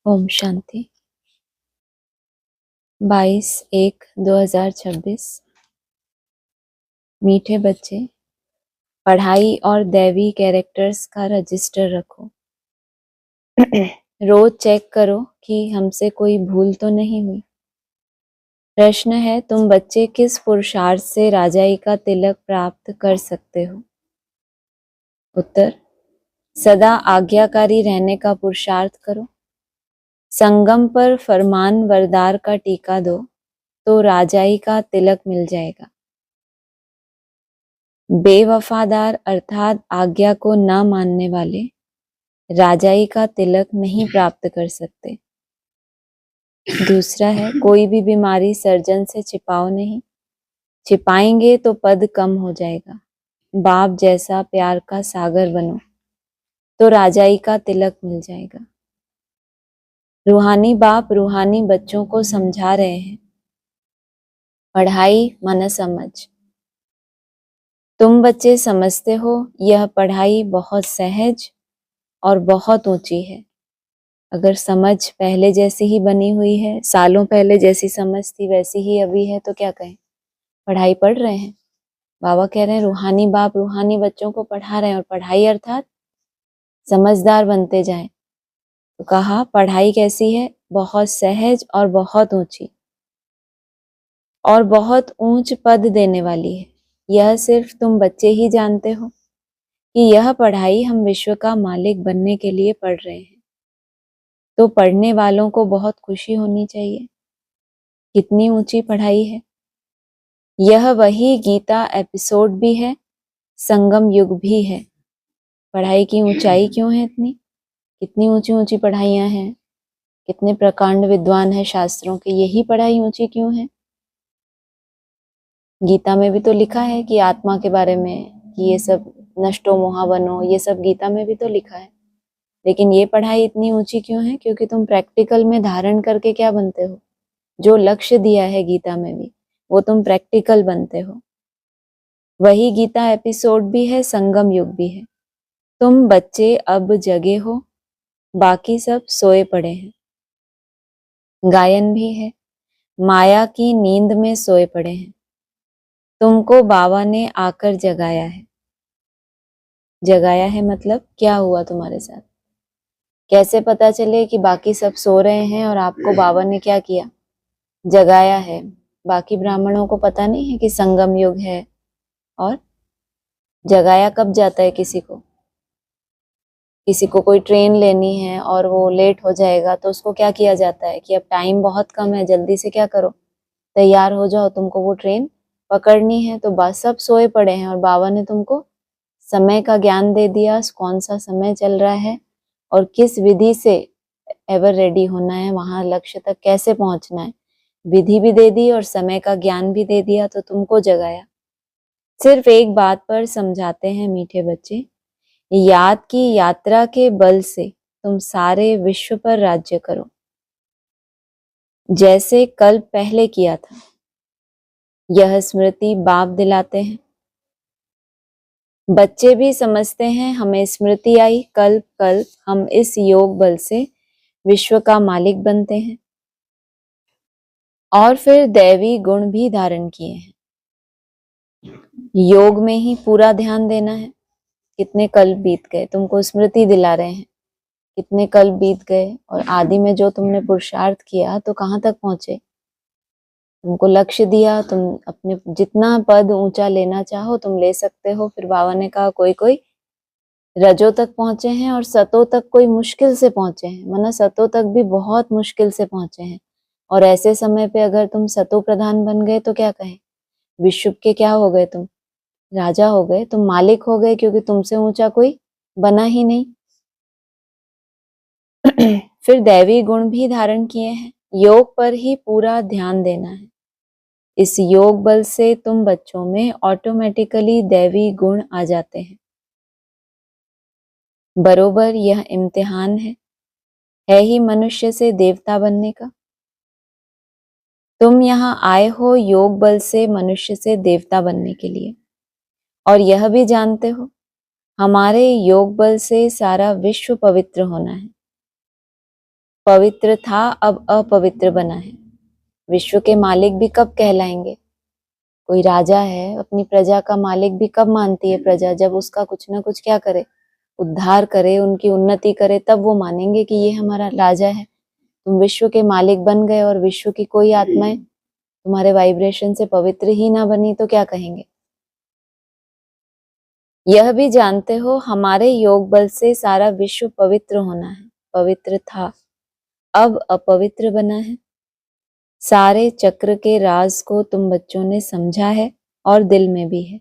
ओम शांति। 22/1/2026। मीठे बच्चे, पढ़ाई और दैवी कैरेक्टर्स का रजिस्टर रखो। रोज चेक करो कि हमसे कोई भूल तो नहीं हुई। प्रश्न है, तुम बच्चे किस पुरुषार्थ से राजाई का तिलक प्राप्त कर सकते हो? उत्तर, सदा आज्ञाकारी रहने का पुरुषार्थ करो। संगम पर फरमान वरदार का टीका दो तो राजाई का तिलक मिल जाएगा। बेवफादार अर्थात आज्ञा को न मानने वाले राजाई का तिलक नहीं प्राप्त कर सकते। दूसरा है, कोई भी बीमारी सर्जन से छिपाओ नहीं, छिपाएंगे तो पद कम हो जाएगा। बाप जैसा प्यार का सागर बनो तो राजाई का तिलक मिल जाएगा। रूहानी बाप रूहानी बच्चों को समझा रहे हैं, पढ़ाई मन समझ। तुम बच्चे समझते हो यह पढ़ाई बहुत सहज और बहुत ऊंची है। अगर समझ पहले जैसी ही बनी हुई है, सालों पहले जैसी समझ थी वैसी ही अभी है, तो क्या कहें? पढ़ाई पढ़ रहे हैं। बाबा कह रहे हैं रूहानी बाप रूहानी बच्चों को पढ़ा रहे हैं, और पढ़ाई अर्थात समझदार बनते जाएं। तो कहा पढ़ाई कैसी है? बहुत सहज और बहुत ऊंची और बहुत ऊंच पद देने वाली है। यह सिर्फ तुम बच्चे ही जानते हो कि यह पढ़ाई हम विश्व का मालिक बनने के लिए पढ़ रहे हैं। तो पढ़ने वालों को बहुत खुशी होनी चाहिए। कितनी ऊंची पढ़ाई है। यह वही गीता एपिसोड भी है, संगम युग भी है। पढ़ाई की ऊंचाई क्यों है इतनी? कितनी ऊंची ऊंची पढ़ाइयां हैं, कितने प्रकांड विद्वान हैं शास्त्रों के, यही पढ़ाई ऊंची क्यों है? गीता में भी तो लिखा है कि आत्मा के बारे में, कि ये सब नष्टो मोहा बनो, ये सब गीता में भी तो लिखा है। लेकिन ये पढ़ाई इतनी ऊंची क्यों है? क्योंकि तुम प्रैक्टिकल में धारण करके क्या बनते हो? जो लक्ष्य दिया है गीता में भी, वो तुम प्रैक्टिकल बनते हो। वही गीता एपिसोड भी है, संगम युग भी है। तुम बच्चे अब जगे हो, बाकी सब सोए पड़े हैं। गायन भी है, माया की नींद में सोए पड़े हैं। तुमको बाबा ने आकर जगाया है। जगाया है मतलब क्या हुआ तुम्हारे साथ? कैसे पता चले कि बाकी सब सो रहे हैं और आपको बाबा ने क्या किया? जगाया है। बाकी ब्राह्मणों को पता नहीं है कि संगम युग है। और जगाया कब जाता है किसी को? किसी को कोई ट्रेन लेनी है और वो लेट हो जाएगा तो उसको क्या किया जाता है कि अब टाइम बहुत कम है, जल्दी से क्या करो, तैयार हो जाओ, तुमको वो ट्रेन पकड़नी है। तो बस सब सोए पड़े हैं और बाबा ने तुमको समय का ज्ञान दे दिया, कौन सा समय चल रहा है और किस विधि से एवर रेडी होना है, वहां लक्ष्य तक कैसे पहुंचना है। विधि भी दे दी और समय का ज्ञान भी दे दिया, तो तुमको जगाया। सिर्फ एक बात पर समझाते हैं मीठे बच्चे, याद की यात्रा के बल से तुम सारे विश्व पर राज्य करो, जैसे कल पहले किया था। यह स्मृति बाप दिलाते हैं। बच्चे भी समझते हैं हमें स्मृति आई, कल कल हम इस योग बल से विश्व का मालिक बनते हैं। और फिर दैवी गुण भी धारण किए हैं। योग में ही पूरा ध्यान देना है। कितने कल बीत गए, तुमको स्मृति दिला रहे हैं। कितने कल बीत गए और आदि में जो तुमने पुरुषार्थ किया तो कहाँ तक पहुंचे? तुमको लक्ष्य दिया, तुम अपने जितना पद ऊंचा लेना चाहो तुम ले सकते हो। फिर बाबा ने कहा कोई कोई रजो तक पहुंचे हैं और सतो तक कोई मुश्किल से पहुंचे हैं, माना सतो तक भी बहुत मुश्किल से पहुंचे हैं। और ऐसे समय पे अगर तुम सतो प्रधान बन गए तो क्या कहें? विश्व के क्या हो गए? तुम राजा हो गए, तुम मालिक हो गए, क्योंकि तुमसे ऊंचा कोई बना ही नहीं। फिर दैवी गुण भी धारण किए हैं। योग पर ही पूरा ध्यान देना है। इस योग बल से तुम बच्चों में ऑटोमेटिकली दैवी गुण आ जाते हैं। बरोबर यह इम्तिहान है ही मनुष्य से देवता बनने का। तुम यहाँ आए हो योग बल से मनुष्य से देवता बनने के लिए, और यह भी जानते हो हमारे योग बल से सारा विश्व पवित्र होना है। पवित्र था अब अपवित्र बना है। विश्व के मालिक भी कब कहलाएंगे? कोई राजा है, अपनी प्रजा का मालिक भी कब मानती है प्रजा? जब उसका कुछ ना कुछ क्या करे, उद्धार करे, उनकी उन्नति करे, तब वो मानेंगे कि ये हमारा राजा है। तुम विश्व के मालिक बन गए और विश्व की कोई आत्माएं तुम्हारे वाइब्रेशन से पवित्र ही ना बनी तो क्या कहेंगे? यह भी जानते हो हमारे योग बल से सारा विश्व पवित्र होना है। पवित्र था अब अपवित्र बना है। सारे चक्र के राज को तुम बच्चों ने समझा है और दिल में भी है।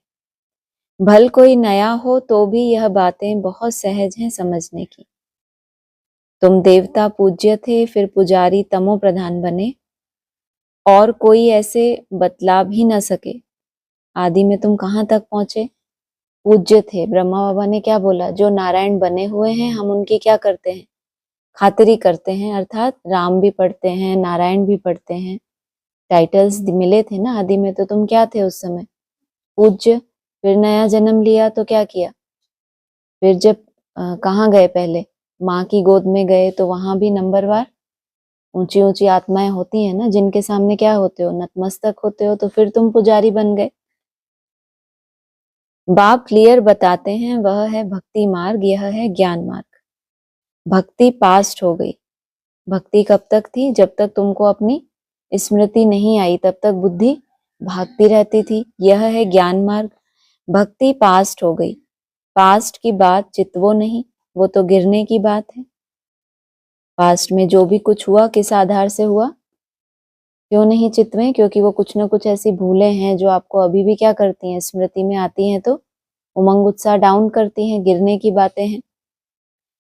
भल कोई नया हो तो भी यह बातें बहुत सहज हैं समझने की। तुम देवता पूज्य थे, फिर पुजारी तमो प्रधान बने और कोई ऐसे बतला भी न सके। आदि में तुम कहाँ तक पहुंचे? पूज्य थे। ब्रह्मा बाबा ने क्या बोला? जो नारायण बने हुए हैं हम उनकी क्या करते हैं? खातिरी करते हैं, अर्थात राम भी पढ़ते हैं, नारायण भी पढ़ते हैं। टाइटल्स मिले थे ना आदि में, तो तुम क्या थे उस समय? पूज्य। फिर नया जन्म लिया तो क्या किया? फिर जब कहाँ गए? पहले माँ की गोद में गए तो वहां भी नंबरवार ऊंची ऊंची आत्माएं होती हैं ना, जिनके सामने क्या होते हो? नतमस्तक होते हो। तो फिर तुम पुजारी बन गए। बाप क्लियर बताते हैं, वह है भक्ति मार्ग, यह है ज्ञान मार्ग। भक्ति पास्ट हो गई। भक्ति कब तक थी? जब तक तुमको अपनी स्मृति नहीं आई तब तक बुद्धि भागती रहती थी। यह है ज्ञान मार्ग। भक्ति पास्ट हो गई। पास्ट की बात चितवो नहीं, वो तो गिरने की बात है। पास्ट में जो भी कुछ हुआ किस आधार से हुआ? क्यों नहीं चितवें? क्योंकि वो कुछ ना कुछ ऐसी भूलें हैं जो आपको अभी भी क्या करती हैं, स्मृति में आती हैं तो उमंग उत्साह डाउन करती हैं। गिरने की बातें हैं,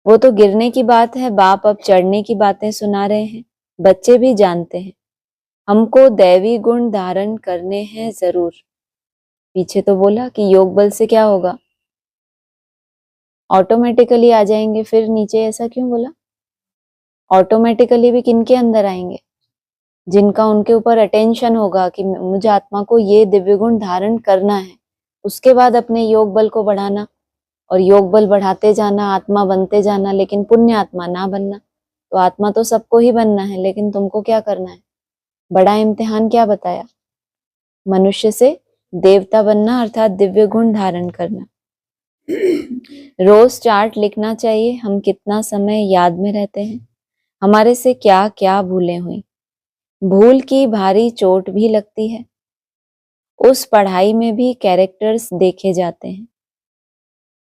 वो तो गिरने की बात है। बाप अब चढ़ने की बातें सुना रहे हैं। बच्चे भी जानते हैं हमको दैवी गुण धारण करने हैं जरूर। पीछे तो बोला कि योग बल से क्या होगा? ऑटोमेटिकली आ जाएंगे। फिर नीचे ऐसा क्यों बोला? ऑटोमेटिकली भी किनके अंदर आएंगे? जिनका उनके ऊपर अटेंशन होगा कि मुझे आत्मा को ये दिव्य गुण धारण करना है, उसके बाद अपने योग बल को बढ़ाना और योग बल बढ़ाते जाना, आत्मा बनते जाना, लेकिन पुण्य आत्मा ना बनना। तो आत्मा तो सबको ही बनना है, लेकिन तुमको क्या करना है? बड़ा इम्तिहान क्या बताया? मनुष्य से देवता बनना, अर्थात दिव्य गुण धारण करना। रोज चार्ट लिखना चाहिए, हम कितना समय याद में रहते हैं, हमारे से क्या क्या भूलें हुई। भूल की भारी चोट भी लगती है। उस पढ़ाई में भी कैरेक्टर्स देखे जाते हैं,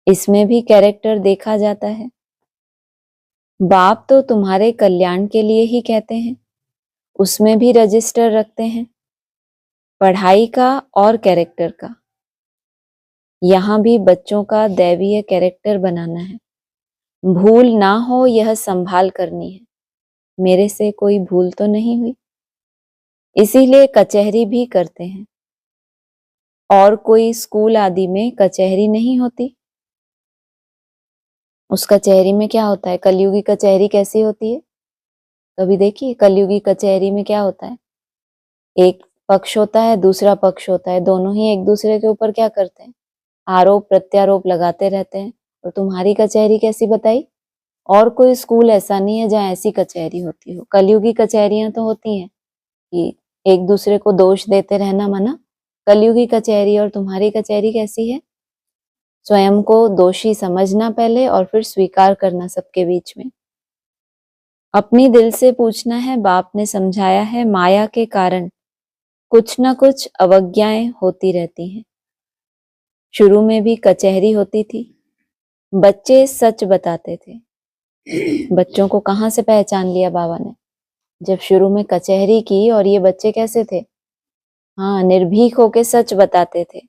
इसमें भी कैरेक्टर देखा जाता है। बाप तो तुम्हारे कल्याण के लिए ही कहते हैं, उसमें भी रजिस्टर रखते हैं, पढ़ाई का और कैरेक्टर का। यहाँ भी बच्चों का दैवीय कैरेक्टर बनाना है। भूल ना हो यह संभाल करनी है। मेरे से कोई भूल तो नहीं हुई, इसीलिए कचहरी भी करते हैं। और कोई स्कूल आदि में कचहरी नहीं होती। उस कचहरी में क्या होता है? कलयुगी कचहरी कैसी होती है? कभी देखिए कलयुगी कचहरी में क्या होता है? एक पक्ष होता है, दूसरा पक्ष होता है, दोनों ही एक दूसरे के ऊपर क्या करते हैं? आरोप प्रत्यारोप लगाते रहते हैं। और तुम्हारी कचहरी कैसी बताई? और कोई स्कूल ऐसा नहीं है जहाँ ऐसी कचहरी होती हो। कलयुगी कचहरियां तो होती हैं कि एक दूसरे को दोष देते रहना मना। कलयुगी कचहरी और तुम्हारी कचहरी कैसी है? स्वयं को दोषी समझना पहले और फिर स्वीकार करना सबके बीच में। अपनी दिल से पूछना है, बाप ने समझाया है माया के कारण कुछ ना कुछ अवज्ञाएं होती रहती हैं। शुरू में भी कचहरी होती थी, बच्चे सच बताते थे। बच्चों को कहाँ से पहचान लिया बाबा ने? जब शुरू में कचहरी की। और ये बच्चे कैसे थे? हाँ, निर्भीक होके सच बताते थे।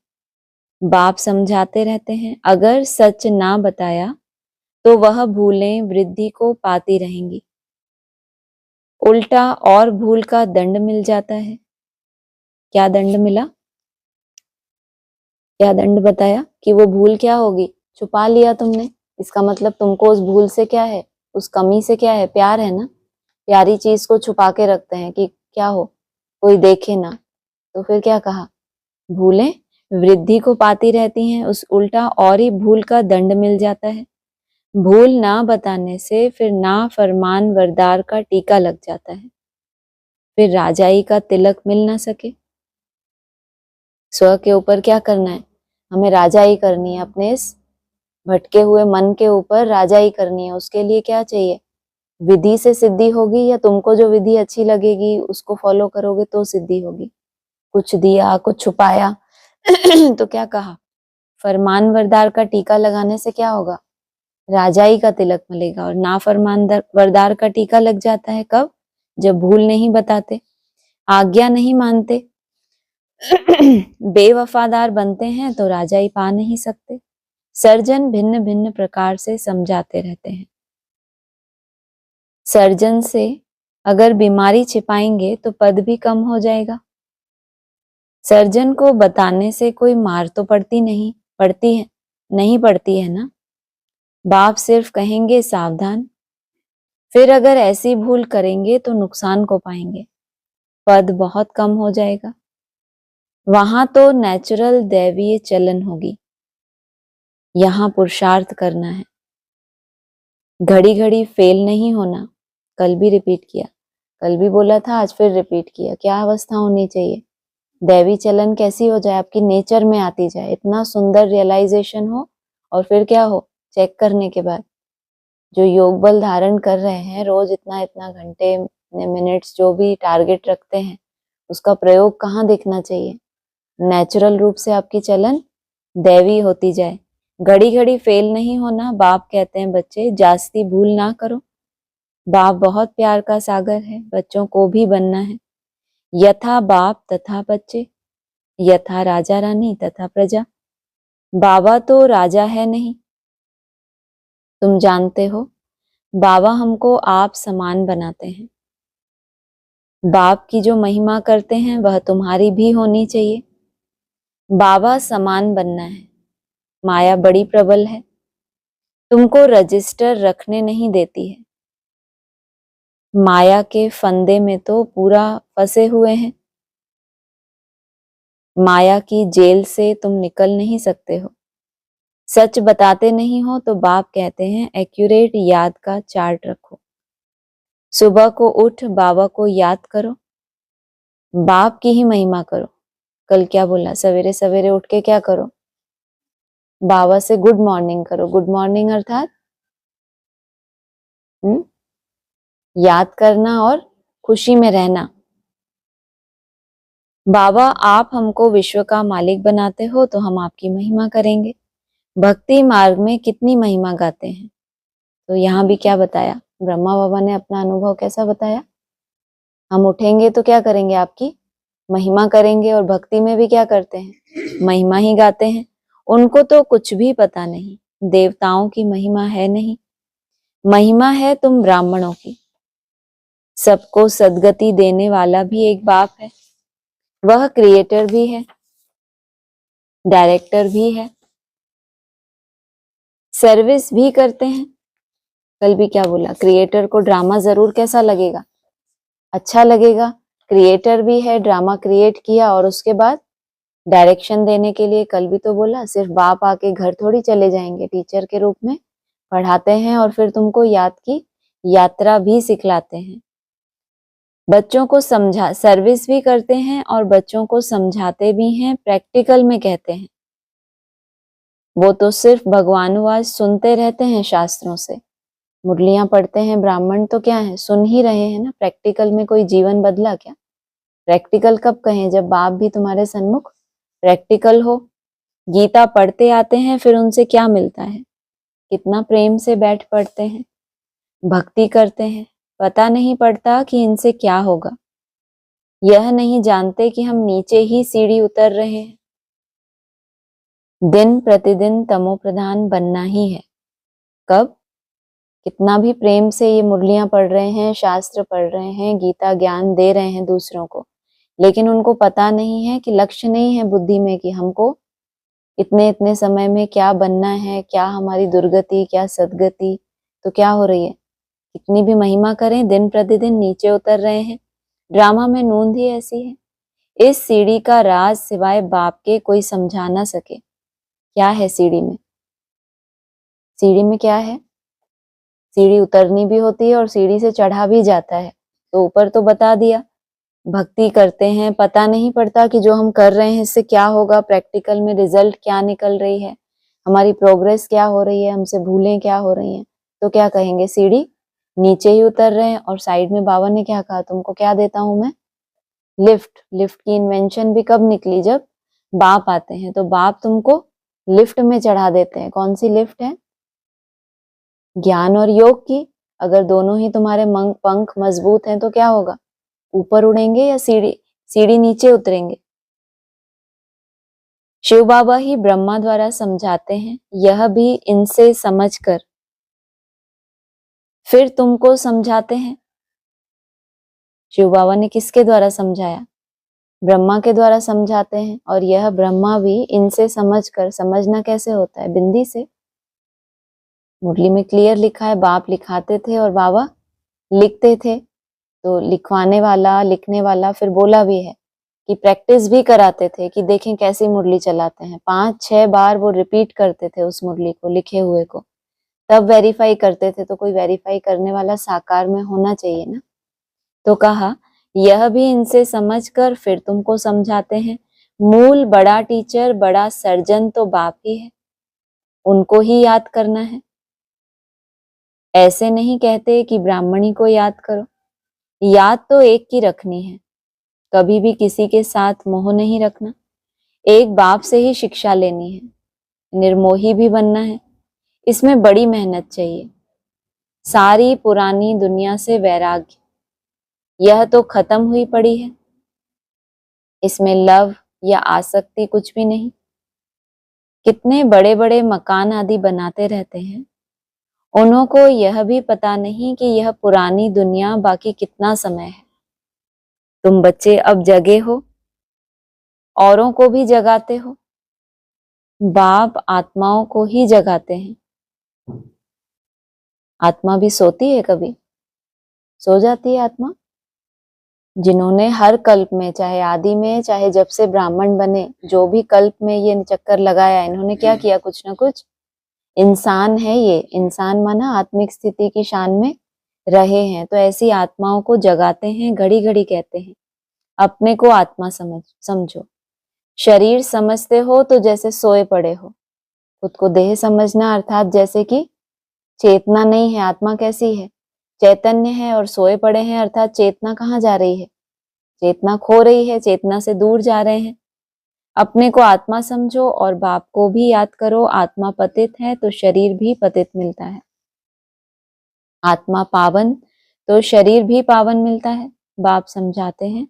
बाप समझाते रहते हैं, अगर सच ना बताया तो वह भूलें वृद्धि को पाती रहेंगी। उल्टा और भूल का दंड मिल जाता है। क्या दंड मिला? क्या दंड बताया? कि वो भूल क्या होगी? छुपा लिया तुमने। इसका मतलब तुमको उस भूल से क्या है, उस कमी से क्या है? प्यार है ना। प्यारी चीज को छुपा के रखते हैं कि क्या हो, कोई देखे ना। तो फिर क्या कहा? भूलें वृद्धि को पाती रहती हैं, उस उल्टा और ही भूल का दंड मिल जाता है। भूल ना बताने से फिर ना फरमान वरदार का टीका लग जाता है, फिर राजाई का तिलक मिल ना सके। स्व के ऊपर क्या करना है, हमें राजाई करनी है, अपने इस भटके हुए मन के ऊपर राजाई करनी है। उसके लिए क्या चाहिए, विधि से सिद्धि होगी या तुमको जो विधि अच्छी लगेगी उसको फॉलो करोगे तो सिद्धि होगी। कुछ दिया, कुछ छुपाया तो क्या कहा, फरमान वरदार का टीका लगाने से क्या होगा, राजाई का तिलक मिलेगा। और ना फरमान वरदार का टीका लग जाता है कब, जब भूल नहीं बताते, आज्ञा नहीं मानते, बेवफादार बनते हैं तो राजाई पा नहीं सकते। सर्जन भिन्न भिन्न प्रकार से समझाते रहते हैं। सर्जन से अगर बीमारी छिपाएंगे तो पद भी कम हो जाएगा। सर्जन को बताने से कोई मार तो पड़ती है ना। बाप सिर्फ कहेंगे सावधान, फिर अगर ऐसी भूल करेंगे तो नुकसान को पाएंगे, पद बहुत कम हो जाएगा। वहां तो नेचुरल दैवीय चलन होगी, यहाँ पुरुषार्थ करना है। घड़ी घड़ी फेल नहीं होना, कल भी रिपीट किया, कल भी बोला था, आज फिर रिपीट किया। क्या अवस्था होनी चाहिए, दैवी चलन कैसी हो जाए, आपकी नेचर में आती जाए, इतना सुंदर रियलाइजेशन हो। और फिर क्या हो, चेक करने के बाद जो योग बल धारण कर रहे हैं, रोज इतना इतना घंटे मिनट्स जो भी टारगेट रखते हैं, उसका प्रयोग कहाँ दिखना चाहिए, नेचुरल रूप से आपकी चलन दैवी होती जाए। घड़ी घड़ी फेल नहीं होना। बाप कहते हैं बच्चे जास्ती भूल ना करो, बाप बहुत प्यार का सागर है, बच्चों को भी बनना है। यथा बाप तथा बच्चे, यथा राजा रानी तथा प्रजा। बाबा तो राजा है नहीं, तुम जानते हो, बाबा हमको आप समान बनाते हैं। बाप की जो महिमा करते हैं वह तुम्हारी भी होनी चाहिए। बाबा समान बनना है। माया बड़ी प्रबल है, तुमको रजिस्टर रखने नहीं देती है। माया के फंदे में तो पूरा फंसे हुए हैं। माया की जेल से तुम निकल नहीं सकते हो। सच बताते नहीं हो तो बाप कहते हैं एक्यूरेट याद का चार्ट रखो। सुबह को उठ बाबा को याद करो, बाप की ही महिमा करो। कल क्या बोला, सवेरे सवेरे उठ के क्या करो, बाबा से गुड मॉर्निंग करो। गुड मॉर्निंग अर्थात याद करना और खुशी में रहना। बाबा आप हमको विश्व का मालिक बनाते हो तो हम आपकी महिमा करेंगे। भक्ति मार्ग में कितनी महिमा गाते हैं। तो यहाँ भी क्या बताया, ब्रह्मा बाबा ने अपना अनुभव कैसा बताया, हम उठेंगे तो क्या करेंगे, आपकी महिमा करेंगे। और भक्ति में भी क्या करते हैं, महिमा ही गाते हैं। उनको तो कुछ भी पता नहीं, देवताओं की महिमा है नहीं, महिमा है तुम ब्राह्मणों की। सबको सदगति देने वाला भी एक बाप है, वह क्रिएटर भी है, डायरेक्टर भी है, सर्विस भी करते हैं। कल भी क्या बोला, क्रिएटर को ड्रामा जरूर कैसा लगेगा, अच्छा लगेगा। क्रिएटर भी है, ड्रामा क्रिएट किया और उसके बाद डायरेक्शन देने के लिए कल भी तो बोला, सिर्फ बाप आके घर थोड़ी चले जाएंगे, टीचर के रूप में पढ़ाते हैं और फिर तुमको याद की यात्रा भी सिखलाते हैं। बच्चों को समझा सर्विस भी करते हैं और बच्चों को समझाते भी हैं, प्रैक्टिकल में कहते हैं। वो तो सिर्फ भगवानुवाद सुनते रहते हैं शास्त्रों से, मुरलियां पढ़ते हैं ब्राह्मण तो क्या है, सुन ही रहे हैं ना। प्रैक्टिकल में कोई जीवन बदला क्या, प्रैक्टिकल कब कहें, जब बाप भी तुम्हारे सन्मुख प्रैक्टिकल हो। गीता पढ़ते आते हैं, फिर उनसे क्या मिलता है, कितना प्रेम से बैठ पढ़ते हैं, भक्ति करते हैं, पता नहीं पड़ता कि इनसे क्या होगा। यह नहीं जानते कि हम नीचे ही सीढ़ी उतर रहे हैं। दिन प्रतिदिन तमो प्रधान बनना ही है। कब, कितना भी प्रेम से ये मुरलियां पढ़ रहे हैं, शास्त्र पढ़ रहे हैं, गीता ज्ञान दे रहे हैं दूसरों को, लेकिन उनको पता नहीं है कि लक्ष्य नहीं है बुद्धि में कि हमको इतने इतने समय में क्या बनना है, क्या हमारी दुर्गति, क्या सदगति। तो क्या हो रही है, कितनी भी महिमा करें दिन प्रतिदिन नीचे उतर रहे हैं। ड्रामा में नूंद ही ऐसी है। इस सीढ़ी का राज सिवाय बाप के कोई समझा ना सके। क्या है सीढ़ी में, सीढ़ी में क्या है, सीढ़ी उतरनी भी होती है और सीढ़ी से चढ़ा भी जाता है। तो ऊपर तो बता दिया, भक्ति करते हैं, पता नहीं पड़ता कि जो हम कर रहे हैं इससे क्या होगा, प्रैक्टिकल में रिजल्ट क्या निकल रही है, हमारी प्रोग्रेस क्या हो रही है, हमसे भूलें क्या हो रही हैं। तो क्या कहेंगे, सीढ़ी नीचे ही उतर रहे हैं। और साइड में बाबा ने क्या कहा, तुमको क्या देता हूं मैं, लिफ्ट। लिफ्ट की इन्वेंशन भी कब निकली, जब बाप आते हैं। तो बाप तुमको लिफ्ट में चढ़ा देते हैं। कौन सी लिफ्ट है, ज्ञान और योग की। अगर दोनों ही तुम्हारे पंख मजबूत हैं तो क्या होगा, ऊपर उड़ेंगे या सीढ़ी सीढ़ी नीचे उतरेंगे। शिव बाबा ही ब्रह्मा द्वारा समझाते हैं, यह भी इनसे समझकर फिर तुमको समझाते हैं। शिव बाबा ने किसके द्वारा समझाया, ब्रह्मा के द्वारा समझाते हैं। और यह ब्रह्मा भी इनसे समझकर, समझना कैसे होता है, बिंदी से। मुरली में क्लियर लिखा है, बाप लिखाते थे और बाबा लिखते थे। तो लिखवाने वाला, लिखने वाला फिर बोला भी है कि प्रैक्टिस भी कराते थे कि देखें कैसी मुरली चलाते हैं। 5-6 बार वो रिपीट करते थे उस मुरली को, लिखे हुए को, तब वेरीफाई करते थे। तो कोई वेरीफाई करने वाला साकार में होना चाहिए ना। तो कहा, यह भी इनसे समझकर फिर तुमको समझाते हैं। मूल बड़ा टीचर, बड़ा सर्जन तो बाप ही है, उनको ही याद करना है। ऐसे नहीं कहते कि ब्राह्मणी को याद करो, याद तो एक की रखनी है। कभी भी किसी के साथ मोह नहीं रखना। एक बाप से ही शिक्षा लेनी है, निर्मोही भी बनना है। इसमें बड़ी मेहनत चाहिए। सारी पुरानी दुनिया से वैराग्य, यह तो खत्म हुई पड़ी है। इसमें लव या आसक्ति कुछ भी नहीं। कितने बड़े बड़े मकान आदि बनाते रहते हैं, उन्हों को यह भी पता नहीं कि यह पुरानी दुनिया बाकी कितना समय है। तुम बच्चे अब जगे हो, औरों को भी जगाते हो। बाप आत्माओं को ही जगाते हैं। आत्मा भी सोती है, कभी सो जाती है आत्मा। जिन्होंने हर कल्प में, चाहे आदि में, चाहे जब से ब्राह्मण बने, जो भी कल्प में ये चक्कर लगाया, इन्होंने क्या किया, कुछ ना कुछ। इंसान है ये, इंसान माना आत्मिक स्थिति की शान में रहे हैं। तो ऐसी आत्माओं को जगाते हैं, घड़ी घड़ी कहते हैं अपने को आत्मा समझो। शरीर समझते हो तो जैसे सोए पड़े हो। खुद को देह समझना अर्थात जैसे कि चेतना नहीं है। आत्मा कैसी है, चैतन्य है, और सोए पड़े हैं अर्थात चेतना कहाँ जा रही है, चेतना खो रही है, चेतना से दूर जा रहे हैं। अपने को आत्मा समझो और बाप को भी याद करो। आत्मा पतित है तो शरीर भी पतित मिलता है। आत्मा पावन तो शरीर भी पावन मिलता है। बाप समझाते हैं,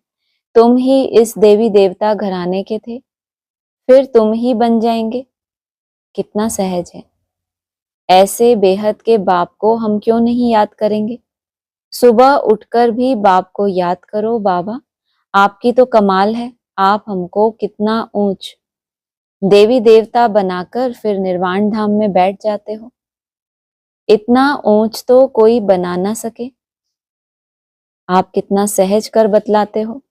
तुम ही इस देवी देवता घराने के थे, फिर तुम ही बन जाएंगे। कितना सहज है। ऐसे बेहद के बाप को हम क्यों नहीं याद करेंगे। सुबह उठकर भी बाप को याद करो। बाबा आपकी तो कमाल है, आप हमको कितना ऊंच देवी देवता बनाकर फिर निर्वाण धाम में बैठ जाते हो। इतना ऊंच तो कोई बना ना सके। आप कितना सहज कर बतलाते हो।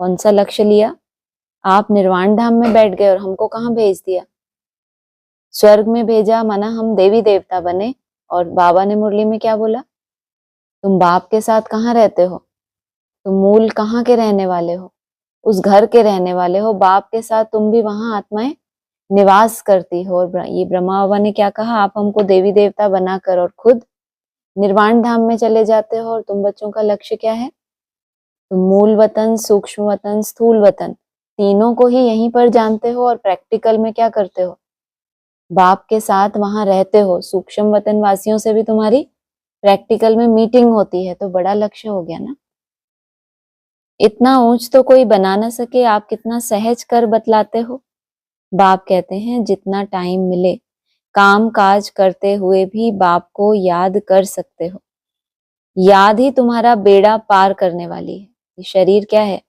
कौन सा लक्ष्य लिया, आप निर्वाण धाम में बैठ गए और हमको कहाँ भेज दिया, स्वर्ग में भेजा, माना हम देवी देवता बने। और बाबा ने मुरली में क्या बोला, तुम बाप के साथ कहाँ रहते हो, तुम मूल कहाँ के रहने वाले हो, उस घर के रहने वाले हो। बाप के साथ तुम भी वहां आत्माएं निवास करती हो। और ये ब्रह्मा बाबा ने क्या कहा, आप हमको देवी देवता बनाकर और खुद निर्वाण धाम में चले जाते हो। और तुम बच्चों का लक्ष्य क्या है, तुम मूल वतन, सूक्ष्म वतन, स्थूल वतन, तीनों को ही यहीं पर जानते हो। और प्रैक्टिकल में क्या करते हो, बाप के साथ वहां रहते हो। सूक्ष्म वतन वासियों से भी तुम्हारी प्रैक्टिकल में मीटिंग होती है। तो बड़ा लक्ष्य हो गया ना। इतना ऊंच तो कोई बना ना सके, आप कितना सहज कर बतलाते हो। बाप कहते हैं जितना टाइम मिले काम काज करते हुए भी बाप को याद कर सकते हो। याद ही तुम्हारा बेड़ा पार करने वाली है। ये शरीर क्या है,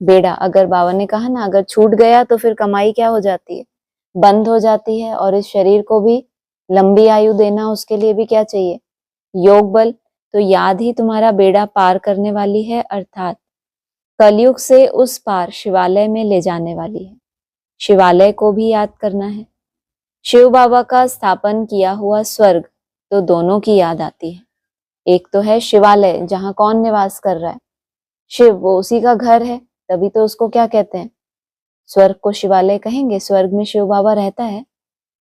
बेड़ा। अगर बाबा ने कहा ना, अगर छूट गया तो फिर कमाई क्या हो जाती है, बंद हो जाती है। और इस शरीर को भी लंबी आयु देना, उसके लिए भी क्या चाहिए, योग बल। तो याद ही तुम्हारा बेड़ा पार करने वाली है, अर्थात कलयुग से उस पार शिवालय में ले जाने वाली है। शिवालय को भी याद करना है। शिव बाबा का स्थापन किया हुआ स्वर्ग तो दोनों की याद आती है। एक तो है शिवालय, जहाँ कौन निवास कर रहा है? शिव, वो उसी का घर है, तभी तो उसको क्या कहते हैं? स्वर्ग को शिवालय कहेंगे। स्वर्ग में शिव बाबा रहता है,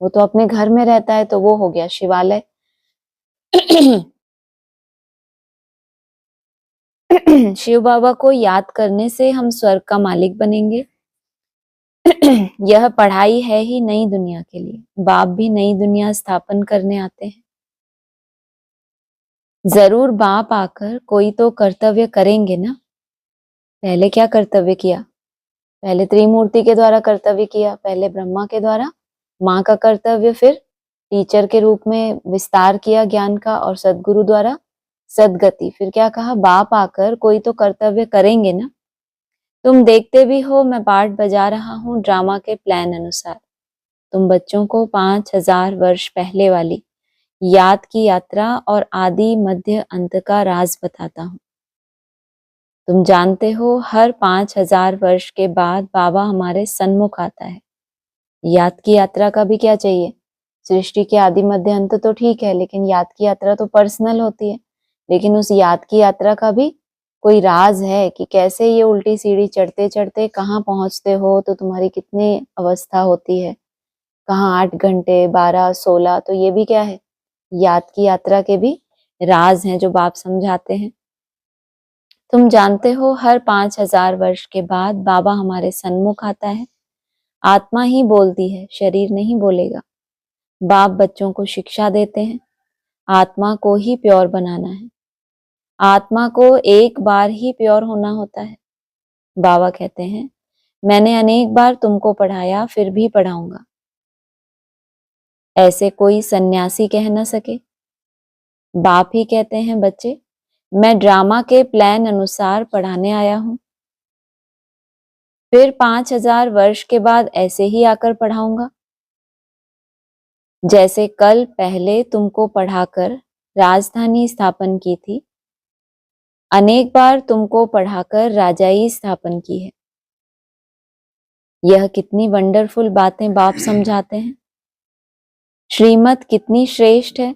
वो तो अपने घर में रहता है, तो वो हो गया शिवालय। शिव बाबा को याद करने से हम स्वर्ग का मालिक बनेंगे। यह पढ़ाई है ही नई दुनिया के लिए। बाप भी नई दुनिया स्थापन करने आते हैं। जरूर बाप आकर कोई तो कर्तव्य करेंगे ना। पहले क्या कर्तव्य किया? पहले त्रिमूर्ति के द्वारा कर्तव्य किया, पहले ब्रह्मा के द्वारा माँ का कर्तव्य, फिर टीचर के रूप में विस्तार किया ज्ञान का, और सदगुरु द्वारा सदगति। फिर क्या कहा? बाप आकर कोई तो कर्तव्य करेंगे ना। तुम देखते भी हो मैं पाठ बजा रहा हूँ ड्रामा के प्लान अनुसार। तुम बच्चों को 5000 वर्ष पहले वाली याद की यात्रा और आदि मध्य अंत का राज बताता हूँ। तुम जानते हो हर 5000 वर्ष के बाद बाबा हमारे सन्मुख आता है। याद की यात्रा का भी क्या चाहिए? सृष्टि के आदि मध्य अंत तो ठीक है, लेकिन याद की यात्रा तो पर्सनल होती है। लेकिन उस याद की यात्रा का भी कोई राज है कि कैसे ये उल्टी सीढ़ी चढ़ते चढ़ते कहाँ पहुंचते हो, तो तुम्हारी कितनी अवस्था होती है, कहाँ 8 घंटे 12 16, तो ये भी क्या है? याद की यात्रा के भी राज हैं जो बाप समझाते हैं। तुम जानते हो हर 5000 वर्ष के बाद बाबा हमारे सन्मुख आता है। आत्मा ही बोलती है, शरीर नहीं बोलेगा। बाप बच्चों को शिक्षा देते हैं, आत्मा को ही प्योर बनाना है। आत्मा को एक बार ही प्योर होना होता है। बाबा कहते हैं मैंने अनेक बार तुमको पढ़ाया, फिर भी पढ़ाऊंगा। ऐसे कोई सन्यासी कह न सके। बाप ही कहते हैं बच्चे, मैं ड्रामा के प्लान अनुसार पढ़ाने आया हूं, फिर 5000 वर्ष के बाद ऐसे ही आकर पढ़ाऊंगा। जैसे कल पहले तुमको पढ़ाकर राजधानी स्थापन की थी, अनेक बार तुमको पढ़ाकर राजाई स्थापन की है। यह कितनी वंडरफुल बातें बाप समझाते हैं। श्रीमत कितनी श्रेष्ठ है।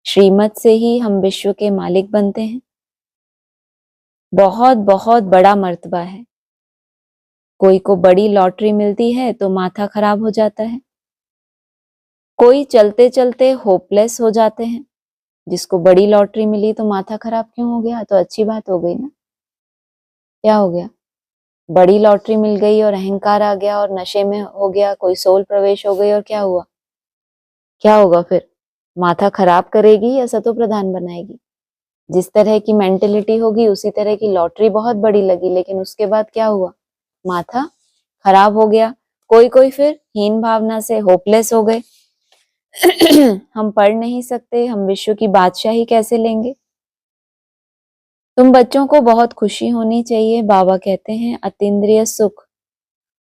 श्रीमत से ही हम विश्व के मालिक बनते हैं। बहुत बहुत बड़ा मर्तबा है। कोई को बड़ी लॉटरी मिलती है तो माथा खराब हो जाता है। कोई चलते चलते होपलेस हो जाते हैं। जिसको बड़ी लॉटरी मिली तो माथा खराब क्यों हो गया? तो अच्छी बात हो गई ना। क्या हो गया? बड़ी लॉटरी मिल गई और अहंकार आ गया और नशे में हो गया, कोई सोल प्रवेश हो गई, और क्या हुआ? क्या होगा फिर? माथा खराब करेगी या सतो प्रधान बनाएगी? जिस तरह की मेंटेलिटी होगी उसी तरह की लॉटरी बहुत बड़ी लगी, लेकिन उसके बाद क्या हुआ? माथा खराब हो गया। कोई कोई फिर हीन भावना से होपलेस हो गए। हम पढ़ नहीं सकते, हम विश्व की बादशाही कैसे लेंगे? तुम बच्चों को बहुत खुशी होनी चाहिए। बाबा कहते हैं अतीन्द्रिय सुख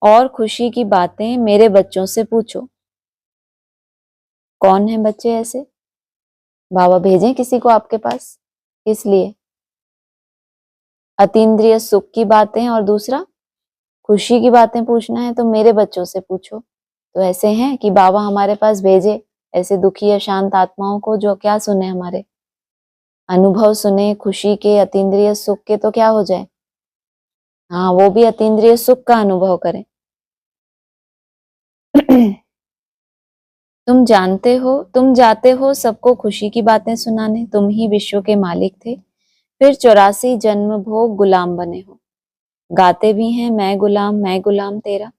और खुशी की बातें मेरे बच्चों से पूछो। कौन है बच्चे ऐसे? बाबा भेजें किसी को आपके पास? किस लिए? अतीन्द्रिय सुख की बातें और दूसरा खुशी की बातें पूछना है तो मेरे बच्चों से पूछो। तो ऐसे हैं कि बाबा हमारे पास भेजे ऐसे दुखी अशांत आत्माओं को जो क्या सुने, हमारे अनुभव सुने खुशी के, अतीन्द्रिय सुख के, तो क्या हो जाए? हाँ, वो भी अतीन्द्रिय सुख का अनुभव करें। तुम जानते हो, तुम जाते हो सबको खुशी की बातें सुनाने। तुम ही विश्व के मालिक थे, फिर 84 जन्म भोग गुलाम बने हो। गाते भी हैं मैं गुलाम तेरा।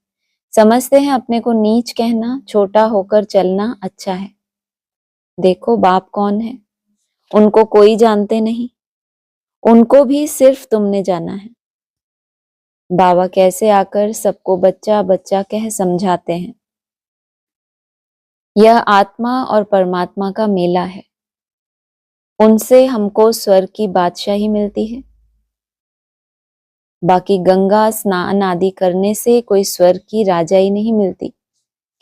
समझते हैं अपने को नीच कहना, छोटा होकर चलना अच्छा है। देखो बाप कौन है, उनको कोई जानते नहीं, उनको भी सिर्फ तुमने जाना है। बाबा कैसे आकर सबको बच्चा बच्चा कह समझाते हैं। यह आत्मा और परमात्मा का मेला है। उनसे हमको स्वर्ग की बादशाही मिलती है। बाकी गंगा स्नान आदि करने से कोई स्वर्ग की राजाई नहीं मिलती।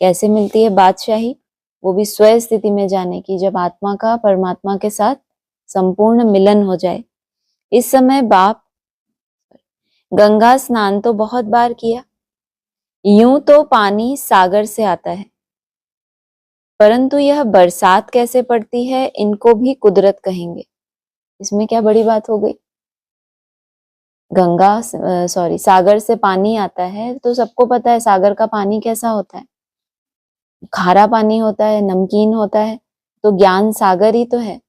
कैसे मिलती है बादशाही? वो भी स्व स्थिति में जाने की, जब आत्मा का परमात्मा के साथ संपूर्ण मिलन हो जाए। इस समय बाप गंगा स्नान तो बहुत बार किया। यूं तो पानी सागर से आता है, परंतु यह बरसात कैसे पड़ती है, इनको भी कुदरत कहेंगे। इसमें क्या बड़ी बात हो गई। सागर से पानी आता है तो सबको पता है सागर का पानी कैसा होता है, खारा पानी होता है, नमकीन होता है। तो ज्ञान सागर ही तो है,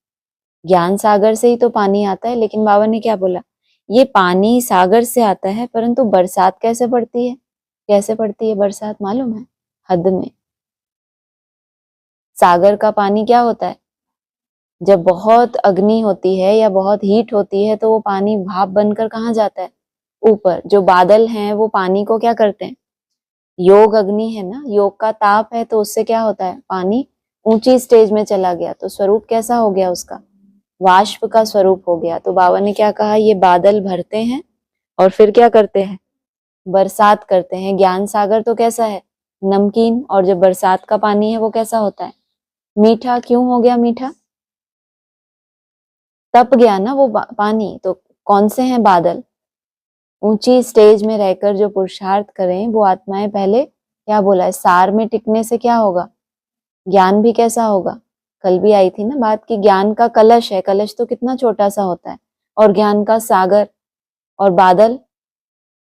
ज्ञान सागर से ही तो पानी आता है। लेकिन बाबा ने क्या बोला, ये पानी सागर से आता है, परंतु बरसात कैसे पड़ती है, कैसे पड़ती है बरसात मालूम है, हद में। सागर का पानी क्या होता है, जब बहुत अग्नि होती है या बहुत हीट होती है तो वो पानी भाप बनकर कहाँ जाता है, ऊपर। जो बादल हैं वो पानी को क्या करते हैं, योग अग्नि है ना, योग का ताप है, तो उससे क्या होता है, पानी ऊंची स्टेज में चला गया तो स्वरूप कैसा हो गया उसका, वाष्प का स्वरूप हो गया। तो बाबा ने क्या कहा, ये बादल भरते हैं और फिर क्या करते हैं, बरसात करते हैं। ज्ञान सागर तो कैसा है, नमकीन, और जो बरसात का पानी है वो कैसा होता है, मीठा। क्यों हो गया मीठा, तप गया ना वो पानी। तो कौन से हैं बादल, ऊंची स्टेज में रहकर जो पुरुषार्थ करें वो आत्माएं। पहले क्या बोला है, सार में टिकने से क्या होगा, ज्ञान भी कैसा होगा। कल भी आई थी ना बात की, ज्ञान का कलश है, कलश तो कितना छोटा सा होता है, और ज्ञान का सागर। और बादल,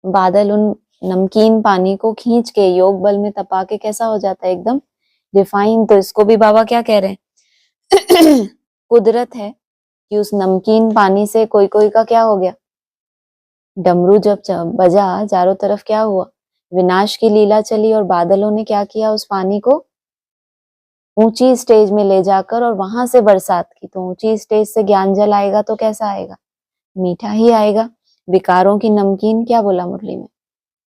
बादल उन नमकीन पानी को खींच के योग बल में तपा के कैसा हो जाता है, एकदम रिफाइन। तो इसको भी बाबा क्या कह रहे हैं कुदरत है कि उस नमकीन पानी से कोई कोई का क्या हो गया, डमरू जब बजा चारों तरफ क्या हुआ, विनाश की लीला चली। और बादलों ने क्या किया, उस पानी को ऊंची स्टेज में ले जाकर और वहां से बरसात की। तो ऊंची स्टेज से ज्ञान जल आएगा तो कैसा आएगा, मीठा ही आएगा। विकारों की नमकीन क्या बोला मुरली में,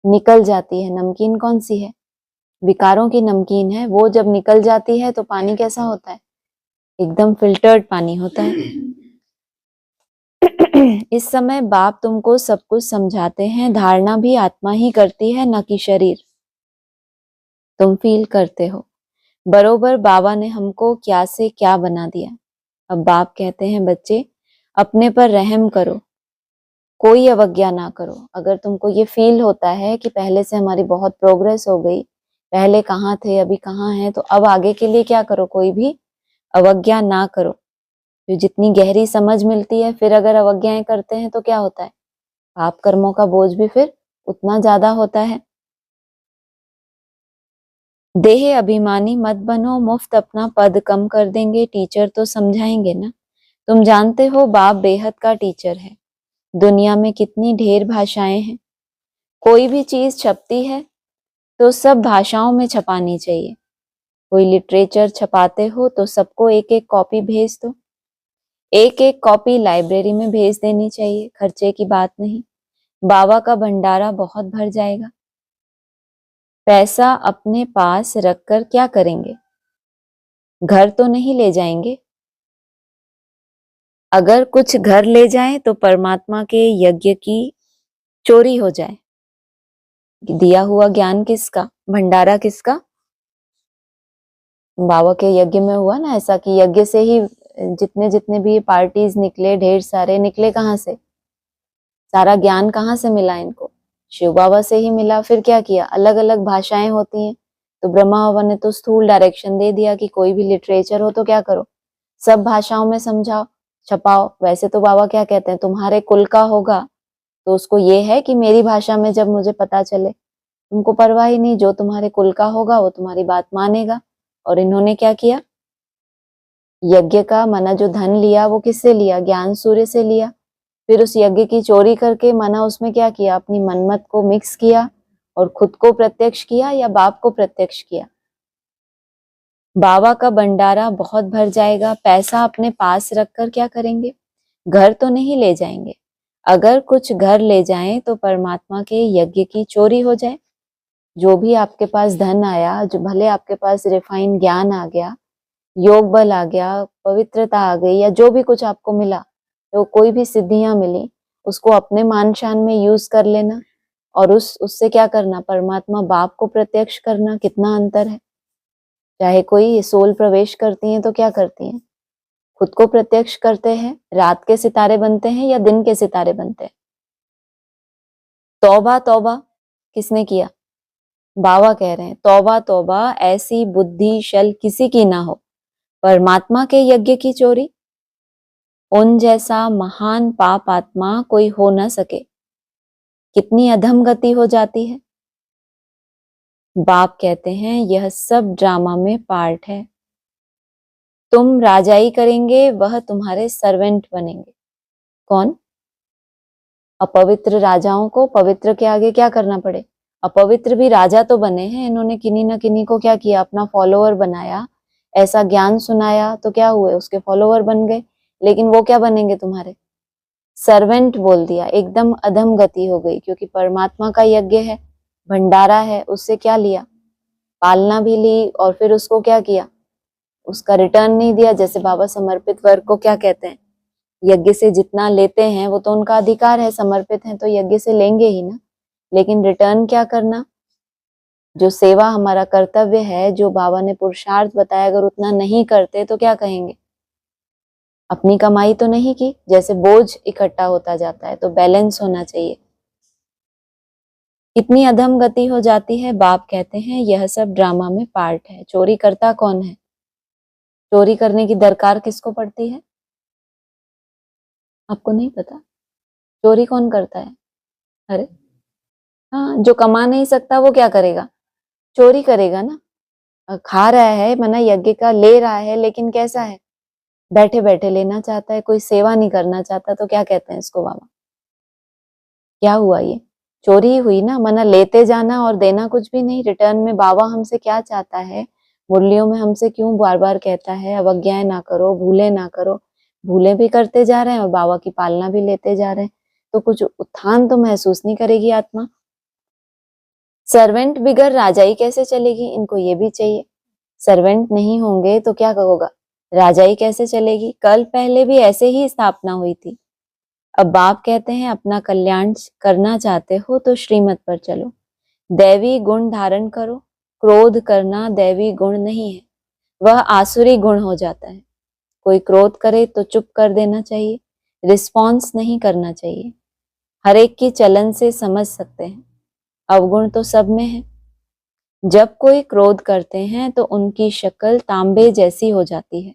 निकल जाती है। नमकीन कौन सी है, विकारों की नमकीन है। वो जब निकल जाती है तो पानी कैसा होता है, एकदम फिल्टर्ड पानी होता है। इस समय बाप तुमको सब कुछ समझाते हैं, धारणा भी आत्मा ही करती है, न कि शरीर। तुम फील करते हो बरोबर बाबा ने हमको क्या से क्या बना दिया। अब बाप कहते हैं बच्चे अपने पर रहम करो, कोई अवज्ञा ना करो। अगर तुमको ये फील होता है कि पहले से हमारी बहुत प्रोग्रेस हो गई, पहले कहाँ थे अभी कहाँ हैं, तो अब आगे के लिए क्या करो, कोई भी अवज्ञा ना करो। तो जितनी गहरी समझ मिलती है, फिर अगर अवज्ञाएं करते हैं तो क्या होता है, पाप कर्मों का बोझ भी फिर उतना ज्यादा होता है। देह अभिमानी मत बनो, मुफ्त अपना पद कम कर देंगे, टीचर तो समझाएंगे ना। तुम जानते हो बाप बेहद का टीचर है। दुनिया में कितनी ढेर भाषाएं हैं, कोई भी चीज छपती है तो सब भाषाओं में छपानी चाहिए। कोई लिटरेचर छपाते हो तो सबको एक एक कॉपी भेज दो, एक एक कॉपी लाइब्रेरी में भेज देनी चाहिए, खर्चे की बात नहीं। बाबा का भंडारा बहुत भर जाएगा। पैसा अपने पास रखकर क्या करेंगे, घर तो नहीं ले जाएंगे। अगर कुछ घर ले जाएं तो परमात्मा के यज्ञ की चोरी हो जाए। दिया हुआ ज्ञान किसका, भंडारा किसका, बाबा के यज्ञ में हुआ ना ऐसा कि यज्ञ से ही जितने जितने भी पार्टीज निकले, ढेर सारे निकले, कहाँ से, सारा ज्ञान कहाँ से मिला इनको, शिव बाबा से ही मिला। फिर क्या किया, अलग अलग भाषाएं होती हैं, तो ब्रह्मा बाबा ने तो स्थूल डायरेक्शन दे दिया कि कोई भी लिटरेचर हो तो क्या करो, सब भाषाओं में समझाओ, छपाओ। वैसे तो बाबा क्या कहते हैं, तुम्हारे कुल का होगा तो उसको ये है कि मेरी भाषा में जब मुझे पता चले, तुमको परवाह ही नहीं, जो तुम्हारे कुल का होगा वो तुम्हारी बात मानेगा। और इन्होंने क्या किया, यज्ञ का माना जो धन लिया वो किससे लिया, ज्ञान सूर्य से लिया। फिर उस यज्ञ की चोरी करके माना उसमें क्या किया, अपनी मनमत को मिक्स किया और खुद को प्रत्यक्ष किया या बाप को प्रत्यक्ष किया। बाबा का भंडारा बहुत भर जाएगा। पैसा अपने पास रखकर क्या करेंगे, घर तो नहीं ले जाएंगे। अगर कुछ घर ले जाएं तो परमात्मा के यज्ञ की चोरी हो जाए। जो भी आपके पास धन आया, जो भले आपके पास रिफाइन ज्ञान आ गया, योग बल आ गया, पवित्रता आ गई, या जो भी कुछ आपको मिला, तो कोई भी सिद्धियां मिली, उसको अपने मान शान में यूज कर लेना और उससे क्या करना, परमात्मा बाप को प्रत्यक्ष करना। कितना अंतर है। चाहे कोई सोल प्रवेश करती है तो क्या करती है, खुद को प्रत्यक्ष करते हैं, रात के सितारे बनते हैं या दिन के सितारे बनते हैं। तौबा तौबा किसने किया, बाबा कह रहे हैं तौबा तौबा, ऐसी बुद्धि शल किसी की ना हो, परमात्मा के यज्ञ की चोरी। उन जैसा महान पाप आत्मा कोई हो न सके। कितनी अधम गति हो जाती है। बाप कहते हैं यह सब ड्रामा में पार्ट है। तुम राजाई करेंगे, वह तुम्हारे सर्वेंट बनेंगे। कौन? अपवित्र राजाओं को पवित्र के आगे क्या करना पड़े। अपवित्र भी राजा तो बने हैं, इन्होंने किन्हीं न किन्हीं को क्या किया, अपना फॉलोअर बनाया, ऐसा ज्ञान सुनाया तो क्या हुए, उसके फॉलोअर बन गए। लेकिन वो क्या बनेंगे, तुम्हारे सर्वेंट बोल दिया। एकदम अधम गति हो गई, क्योंकि परमात्मा का यज्ञ है, भंडारा है, उससे क्या लिया, पालना भी ली और फिर उसको क्या किया, उसका रिटर्न नहीं दिया। जैसे बाबा समर्पित वर्ग को क्या कहते हैं, यज्ञ से जितना लेते हैं वो तो उनका अधिकार है, समर्पित हैं तो यज्ञ से लेंगे ही ना, लेकिन रिटर्न क्या करना, जो सेवा हमारा कर्तव्य है, जो बाबा ने पुरुषार्थ बताया, अगर उतना नहीं करते तो क्या कहेंगे, अपनी कमाई तो नहीं की। जैसे बोझ इकट्ठा होता जाता है, तो बैलेंस होना चाहिए। इतनी अधम गति हो जाती है। बाप कहते हैं यह सब ड्रामा में पार्ट है। चोरी करता कौन है, चोरी करने की दरकार किसको पड़ती है, आपको नहीं पता। चोरी कौन करता है, अरे हाँ, जो कमा नहीं सकता वो क्या करेगा, चोरी करेगा ना। खा रहा है, मना यज्ञ का ले रहा है, लेकिन कैसा है, बैठे बैठे लेना चाहता है, कोई सेवा नहीं करना चाहता, तो क्या कहते हैं इसको बाबा, क्या हुआ, ये चोरी ही हुई ना। मना लेते जाना और देना कुछ भी नहीं रिटर्न में। बाबा हमसे क्या चाहता है, मुरलियों में हमसे क्यों बार बार कहता है अवज्ञाएं ना करो, भूले ना करो। भूले भी करते जा रहे हैं और बाबा की पालना भी लेते जा रहे हैं, तो कुछ उत्थान तो महसूस नहीं करेगी आत्मा। सर्वेंट बिगर राजाई कैसे चलेगी, इनको ये भी चाहिए। सर्वेंट नहीं होंगे तो क्या होगा, राजाई कैसे चलेगी। कल पहले भी ऐसे ही स्थापना हुई थी। अब बाप कहते हैं अपना कल्याण करना चाहते हो तो श्रीमत पर चलो, दैवी गुण धारण करो। क्रोध करना दैवी गुण नहीं है, वह आसुरी गुण हो जाता है। कोई क्रोध करे तो चुप कर देना चाहिए, रिस्पॉन्स नहीं करना चाहिए। हर एक की चलन से समझ सकते हैं, अवगुण तो सब में है। जब कोई क्रोध करते हैं तो उनकी शक्ल तांबे जैसी हो जाती है,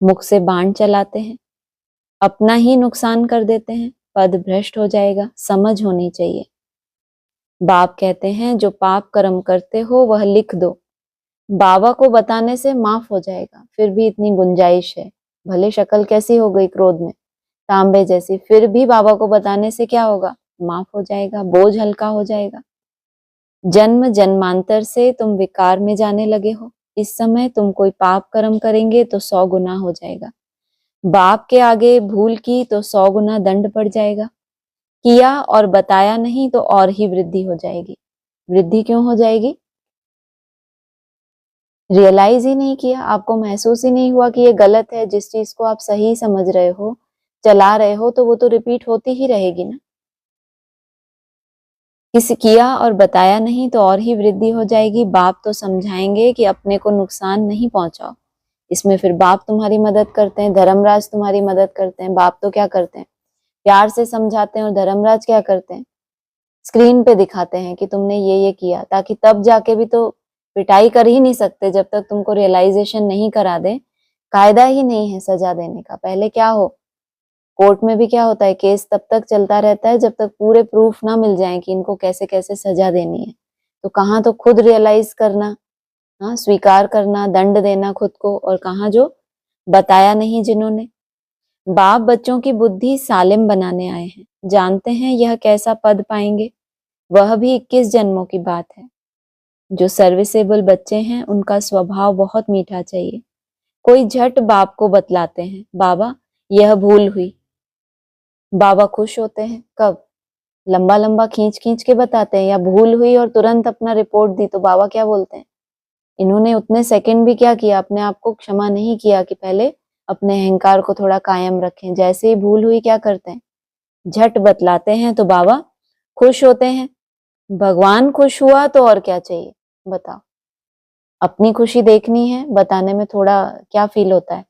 मुख से बाण चलाते हैं, अपना ही नुकसान कर देते हैं, पद भ्रष्ट हो जाएगा, समझ होनी चाहिए। बाप कहते हैं जो पाप कर्म करते हो वह लिख दो, बाबा को बताने से माफ हो जाएगा। फिर भी इतनी गुंजाइश है, भले शक्ल कैसी हो गई क्रोध में, तांबे जैसी, फिर भी बाबा को बताने से क्या होगा, माफ हो जाएगा, बोझ हल्का हो जाएगा। जन्म जन्मांतर से तुम विकार में जाने लगे हो, इस समय तुम कोई पाप कर्म करेंगे तो 100 गुना हो जाएगा। बाप के आगे भूल की तो 100 गुना दंड पड़ जाएगा। किया और बताया नहीं तो और ही वृद्धि हो जाएगी। वृद्धि क्यों हो जाएगी, रियलाइज ही नहीं किया, आपको महसूस ही नहीं हुआ कि ये गलत है। जिस चीज को आप सही समझ रहे हो, चला रहे हो, तो वो तो रिपीट होती ही रहेगी ना। किसी किया और बताया नहीं तो और ही वृद्धि हो जाएगी। बाप तो समझाएंगे कि अपने को नुकसान नहीं पहुंचाओ। इसमें फिर बाप तुम्हारी मदद करते हैं, धर्मराज तुम्हारी मदद करते हैं। बाप तो क्या करते हैं, प्यार से समझाते हैं, और धर्मराज क्या करते हैं, स्क्रीन पे दिखाते हैं कि तुमने ये किया, ताकि तब जाके भी तो पिटाई कर ही नहीं सकते जब तक तुमको रियलाइजेशन नहीं करा दे। कायदा ही नहीं है सजा देने का। पहले क्या हो, कोर्ट में भी क्या होता है, केस तब तक चलता रहता है जब तक पूरे प्रूफ ना मिल जाए कि इनको कैसे कैसे सजा देनी है। तो कहाँ तो खुद रियलाइज करना, हाँ, स्वीकार करना, दंड देना खुद को, और कहाँ जो बताया नहीं जिन्होंने। बाप बच्चों की बुद्धि सालिम बनाने आए हैं, जानते हैं यह कैसा पद पाएंगे, वह भी 21 जन्मों की बात है। जो सर्विसेबल बच्चे हैं उनका स्वभाव बहुत मीठा चाहिए। कोई झट बाप को बतलाते हैं बाबा यह भूल हुई, बाबा खुश होते हैं। कब, लंबा लंबा खींच खींच के बताते हैं, या भूल हुई और तुरंत अपना रिपोर्ट दी तो बाबा क्या बोलते हैं, इन्होंने उतने सेकंड भी क्या किया, अपने आप को क्षमा नहीं किया कि पहले अपने अहंकार को थोड़ा कायम रखें। जैसे ही भूल हुई क्या करते हैं, झट बतलाते हैं तो बाबा खुश होते हैं। भगवान खुश हुआ तो और क्या चाहिए, बताओ। अपनी खुशी देखनी है, बताने में थोड़ा क्या फील होता है,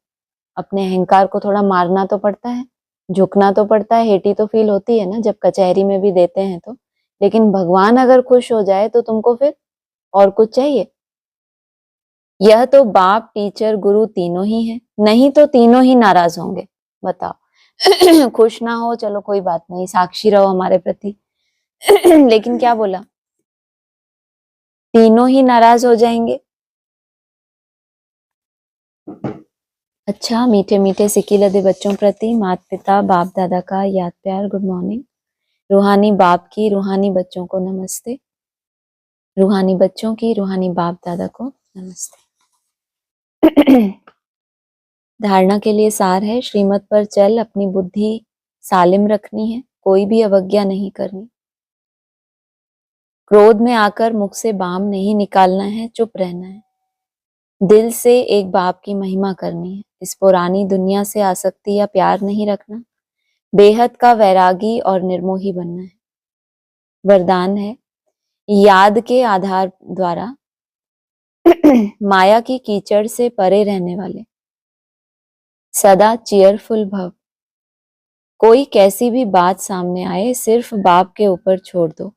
अपने अहंकार को थोड़ा मारना तो पड़ता है, झुकना तो पड़ता है, हेटी तो फील होती है ना जब कचहरी में भी देते हैं तो, लेकिन भगवान अगर खुश हो जाए तो तुमको फिर और कुछ चाहिए? यह तो बाप, टीचर, गुरु तीनों ही है, नहीं तो तीनों ही नाराज होंगे। बताओ। खुश ना हो चलो कोई बात नहीं, साक्षी रहो हमारे प्रति। लेकिन क्या बोला? तीनों ही नाराज हो जाएंगे। अच्छा, मीठे मीठे सिक्की लदे बच्चों प्रति माता पिता बाप दादा का याद प्यार, गुड मॉर्निंग। रूहानी बाप की रूहानी बच्चों को नमस्ते, रूहानी बच्चों की रूहानी बाप दादा को नमस्ते। धारणा के लिए सार है, श्रीमत पर चल, अपनी बुद्धि सालिम रखनी है, कोई भी अवज्ञा नहीं करनी। क्रोध में आकर मुख से बाम नहीं निकालना है, चुप रहना है। दिल से एक बाप की महिमा करनी है, इस पुरानी दुनिया से आसक्ति या प्यार नहीं रखना, बेहद का वैरागी और निर्मोही बनना है। वरदान है, याद के आधार द्वारा माया की कीचड़ से परे रहने वाले, सदा चीयरफुल भव। कोई कैसी भी बात सामने आए सिर्फ बाप के ऊपर छोड़ दो,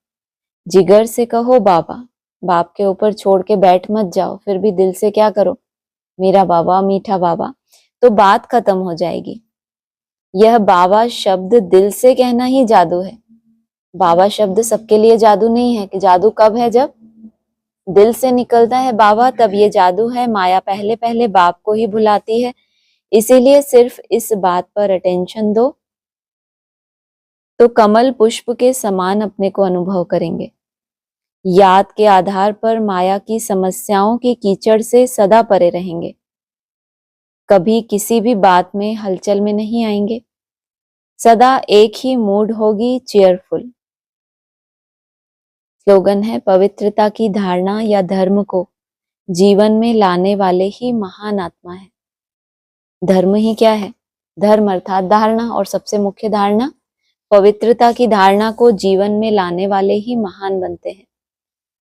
जिगर से कहो बाबा, बाप के ऊपर छोड़ के बैठ मत जाओ, फिर भी दिल से क्या करो, मेरा बाबा, मीठा बाबा, तो बात खत्म हो जाएगी। यह बाबा शब्द दिल से कहना ही जादू है। बाबा शब्द सबके लिए जादू नहीं है कि जादू कब है, जब दिल से निकलता है बाबा, तब ये जादू है। माया पहले पहले बाप को ही भुलाती है, इसीलिए सिर्फ इस बात पर अटेंशन दो तो कमल पुष्प के समान अपने को अनुभव करेंगे। याद के आधार पर माया की समस्याओं की कीचड़ से सदा परे रहेंगे, कभी किसी भी बात में हलचल में नहीं आएंगे, सदा एक ही मूड होगी, चीयरफुल। स्लोगन है, पवित्रता की धारणा या धर्म को जीवन में लाने वाले ही महान आत्मा है। धर्म ही क्या है? धर्म अर्थात धारणा, और सबसे मुख्य धारणा पवित्रता की धारणा को जीवन में लाने वाले ही महान बनते हैं।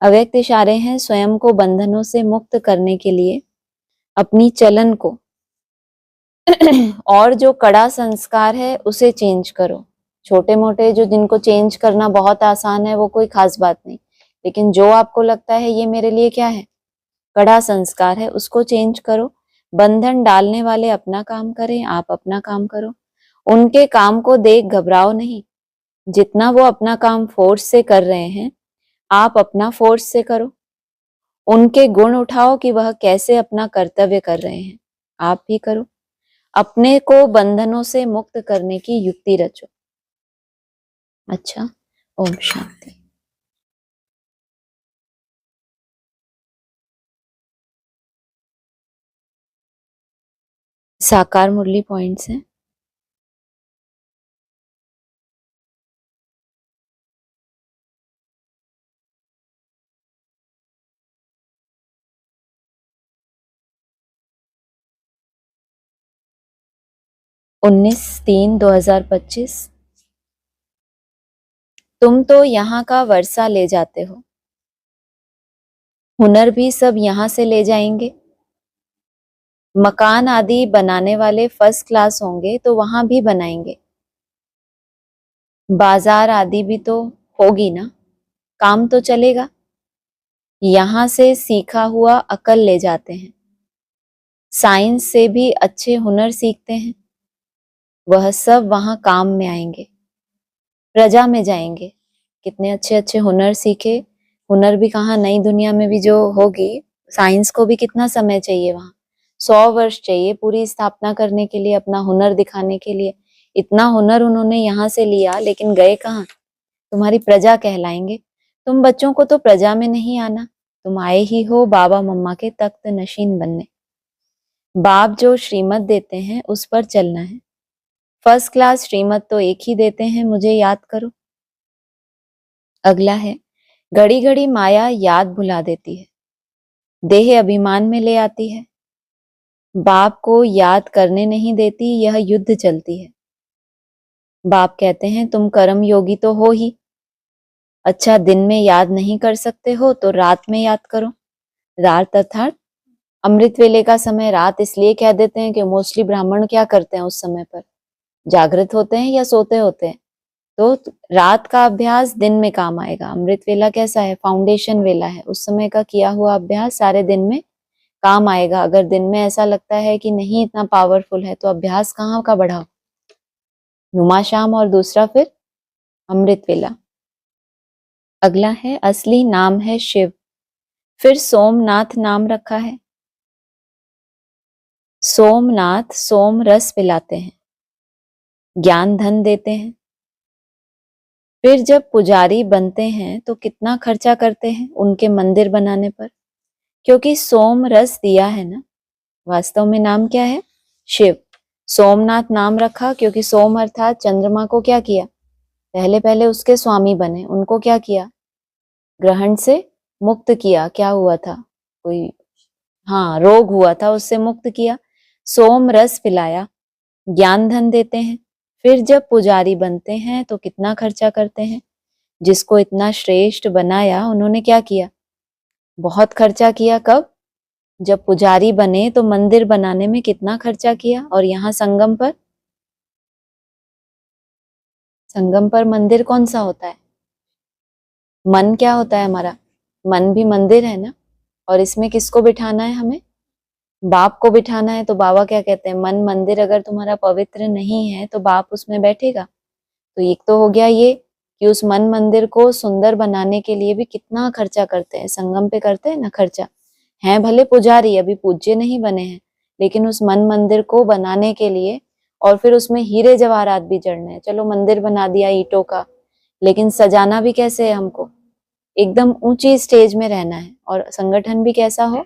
अव्यक्त इशारे हैं, स्वयं को बंधनों से मुक्त करने के लिए अपनी चलन को और जो कड़ा संस्कार है उसे चेंज करो। छोटे मोटे जो जिनको चेंज करना बहुत आसान है वो कोई खास बात नहीं, लेकिन जो आपको लगता है ये मेरे लिए क्या है, कड़ा संस्कार है, उसको चेंज करो। बंधन डालने वाले अपना काम करें, आप अपना काम करो। उनके काम को देख घबराओ नहीं, जितना वो अपना काम फोर्स से कर रहे हैं आप अपना फोर्स से करो। उनके गुण उठाओ कि वह कैसे अपना कर्तव्य कर रहे हैं, आप भी करो। अपने को बंधनों से मुक्त करने की युक्ति रचो। अच्छा, ओम शांति। साकार मुरली पॉइंट्स हैं। उन्नीस 3/2025। तुम तो यहाँ का वर्षा ले जाते हो, हुनर भी सब यहाँ से ले जाएंगे। मकान आदि बनाने वाले फर्स्ट क्लास होंगे तो वहां भी बनाएंगे। बाजार आदि भी तो होगी ना, काम तो चलेगा। यहाँ से सीखा हुआ अकल ले जाते हैं, साइंस से भी अच्छे हुनर सीखते हैं, वह सब वहां काम में आएंगे। प्रजा में जाएंगे, कितने अच्छे अच्छे हुनर सीखे। हुनर भी कहाँ, नई दुनिया में भी जो होगी, साइंस को भी कितना समय चाहिए, वहां 100 वर्ष चाहिए पूरी स्थापना करने के लिए, अपना हुनर दिखाने के लिए। इतना हुनर उन्होंने यहाँ से लिया, लेकिन गए कहाँ? तुम्हारी प्रजा कहलाएंगे। तुम बच्चों को तो प्रजा में नहीं आना, तुम आए ही हो बाबा मम्मा के तख्त नशीन बनने। बाप जो श्रीमत देते हैं उस पर चलना है। फर्स्ट क्लास श्रीमत तो एक ही देते हैं, मुझे याद करो। अगला है, घड़ी घड़ी माया याद भुला देती है, देह अभिमान में ले आती है, बाप को याद करने नहीं देती, यह युद्ध चलती है। बाप कहते हैं तुम कर्म योगी तो हो ही, अच्छा दिन में याद नहीं कर सकते हो तो रात में याद करो। रात अर्थात अमृत वेले का समय। रात इसलिए कह देते हैं कि मोस्टली ब्राह्मण क्या करते हैं उस समय पर, जागृत होते हैं या सोते होते हैं, तो रात का अभ्यास दिन में काम आएगा। अमृत वेला कैसा है, फाउंडेशन वेला है, उस समय का किया हुआ अभ्यास सारे दिन में काम आएगा। अगर दिन में ऐसा लगता है कि नहीं इतना पावरफुल है तो अभ्यास कहाँ का बढ़ाओ, नुमा शाम और दूसरा फिर अमृत वेला। अगला है असली नाम है शिव, फिर सोमनाथ नाम रखा है। सोमनाथ सोम रस पिलाते हैं, ज्ञान धन देते हैं। फिर जब पुजारी बनते हैं तो कितना खर्चा करते हैं उनके मंदिर बनाने पर, क्योंकि सोम रस दिया है ना। वास्तव में नाम क्या है, शिव। सोमनाथ नाम रखा क्योंकि सोम अर्थात चंद्रमा को क्या किया, पहले पहले उसके स्वामी बने, उनको क्या किया, ग्रहण से मुक्त किया। क्या हुआ था, कोई हाँ रोग हुआ था, उससे मुक्त किया। सोम रस पिलाया, ज्ञान धन देते हैं। फिर जब पुजारी बनते हैं तो कितना खर्चा करते हैं, जिसको इतना श्रेष्ठ बनाया उन्होंने क्या किया, बहुत खर्चा किया। कब, जब पुजारी बने तो मंदिर बनाने में कितना खर्चा किया। और यहाँ संगम पर मंदिर कौन सा होता है, मन क्या होता है हमारा, मन भी मंदिर है ना। और इसमें किसको बिठाना है, हमें बाप को बिठाना है। तो बाबा क्या कहते हैं, मन मंदिर अगर तुम्हारा पवित्र नहीं है तो बाप उसमें बैठेगा। तो एक तो हो गया ये कि उस मन मंदिर को सुंदर बनाने के लिए भी कितना खर्चा करते हैं, संगम पे करते हैं ना खर्चा। हैं भले पुजारी, अभी पूज्य नहीं बने हैं, लेकिन उस मन मंदिर को बनाने के लिए, और फिर उसमें हीरे जवाहरात भी जड़ने हैं। चलो मंदिर बना दिया ईंटों का, लेकिन सजाना भी कैसे है, हमको एकदम ऊंची स्टेज में रहना है। और संगठन भी कैसा हो,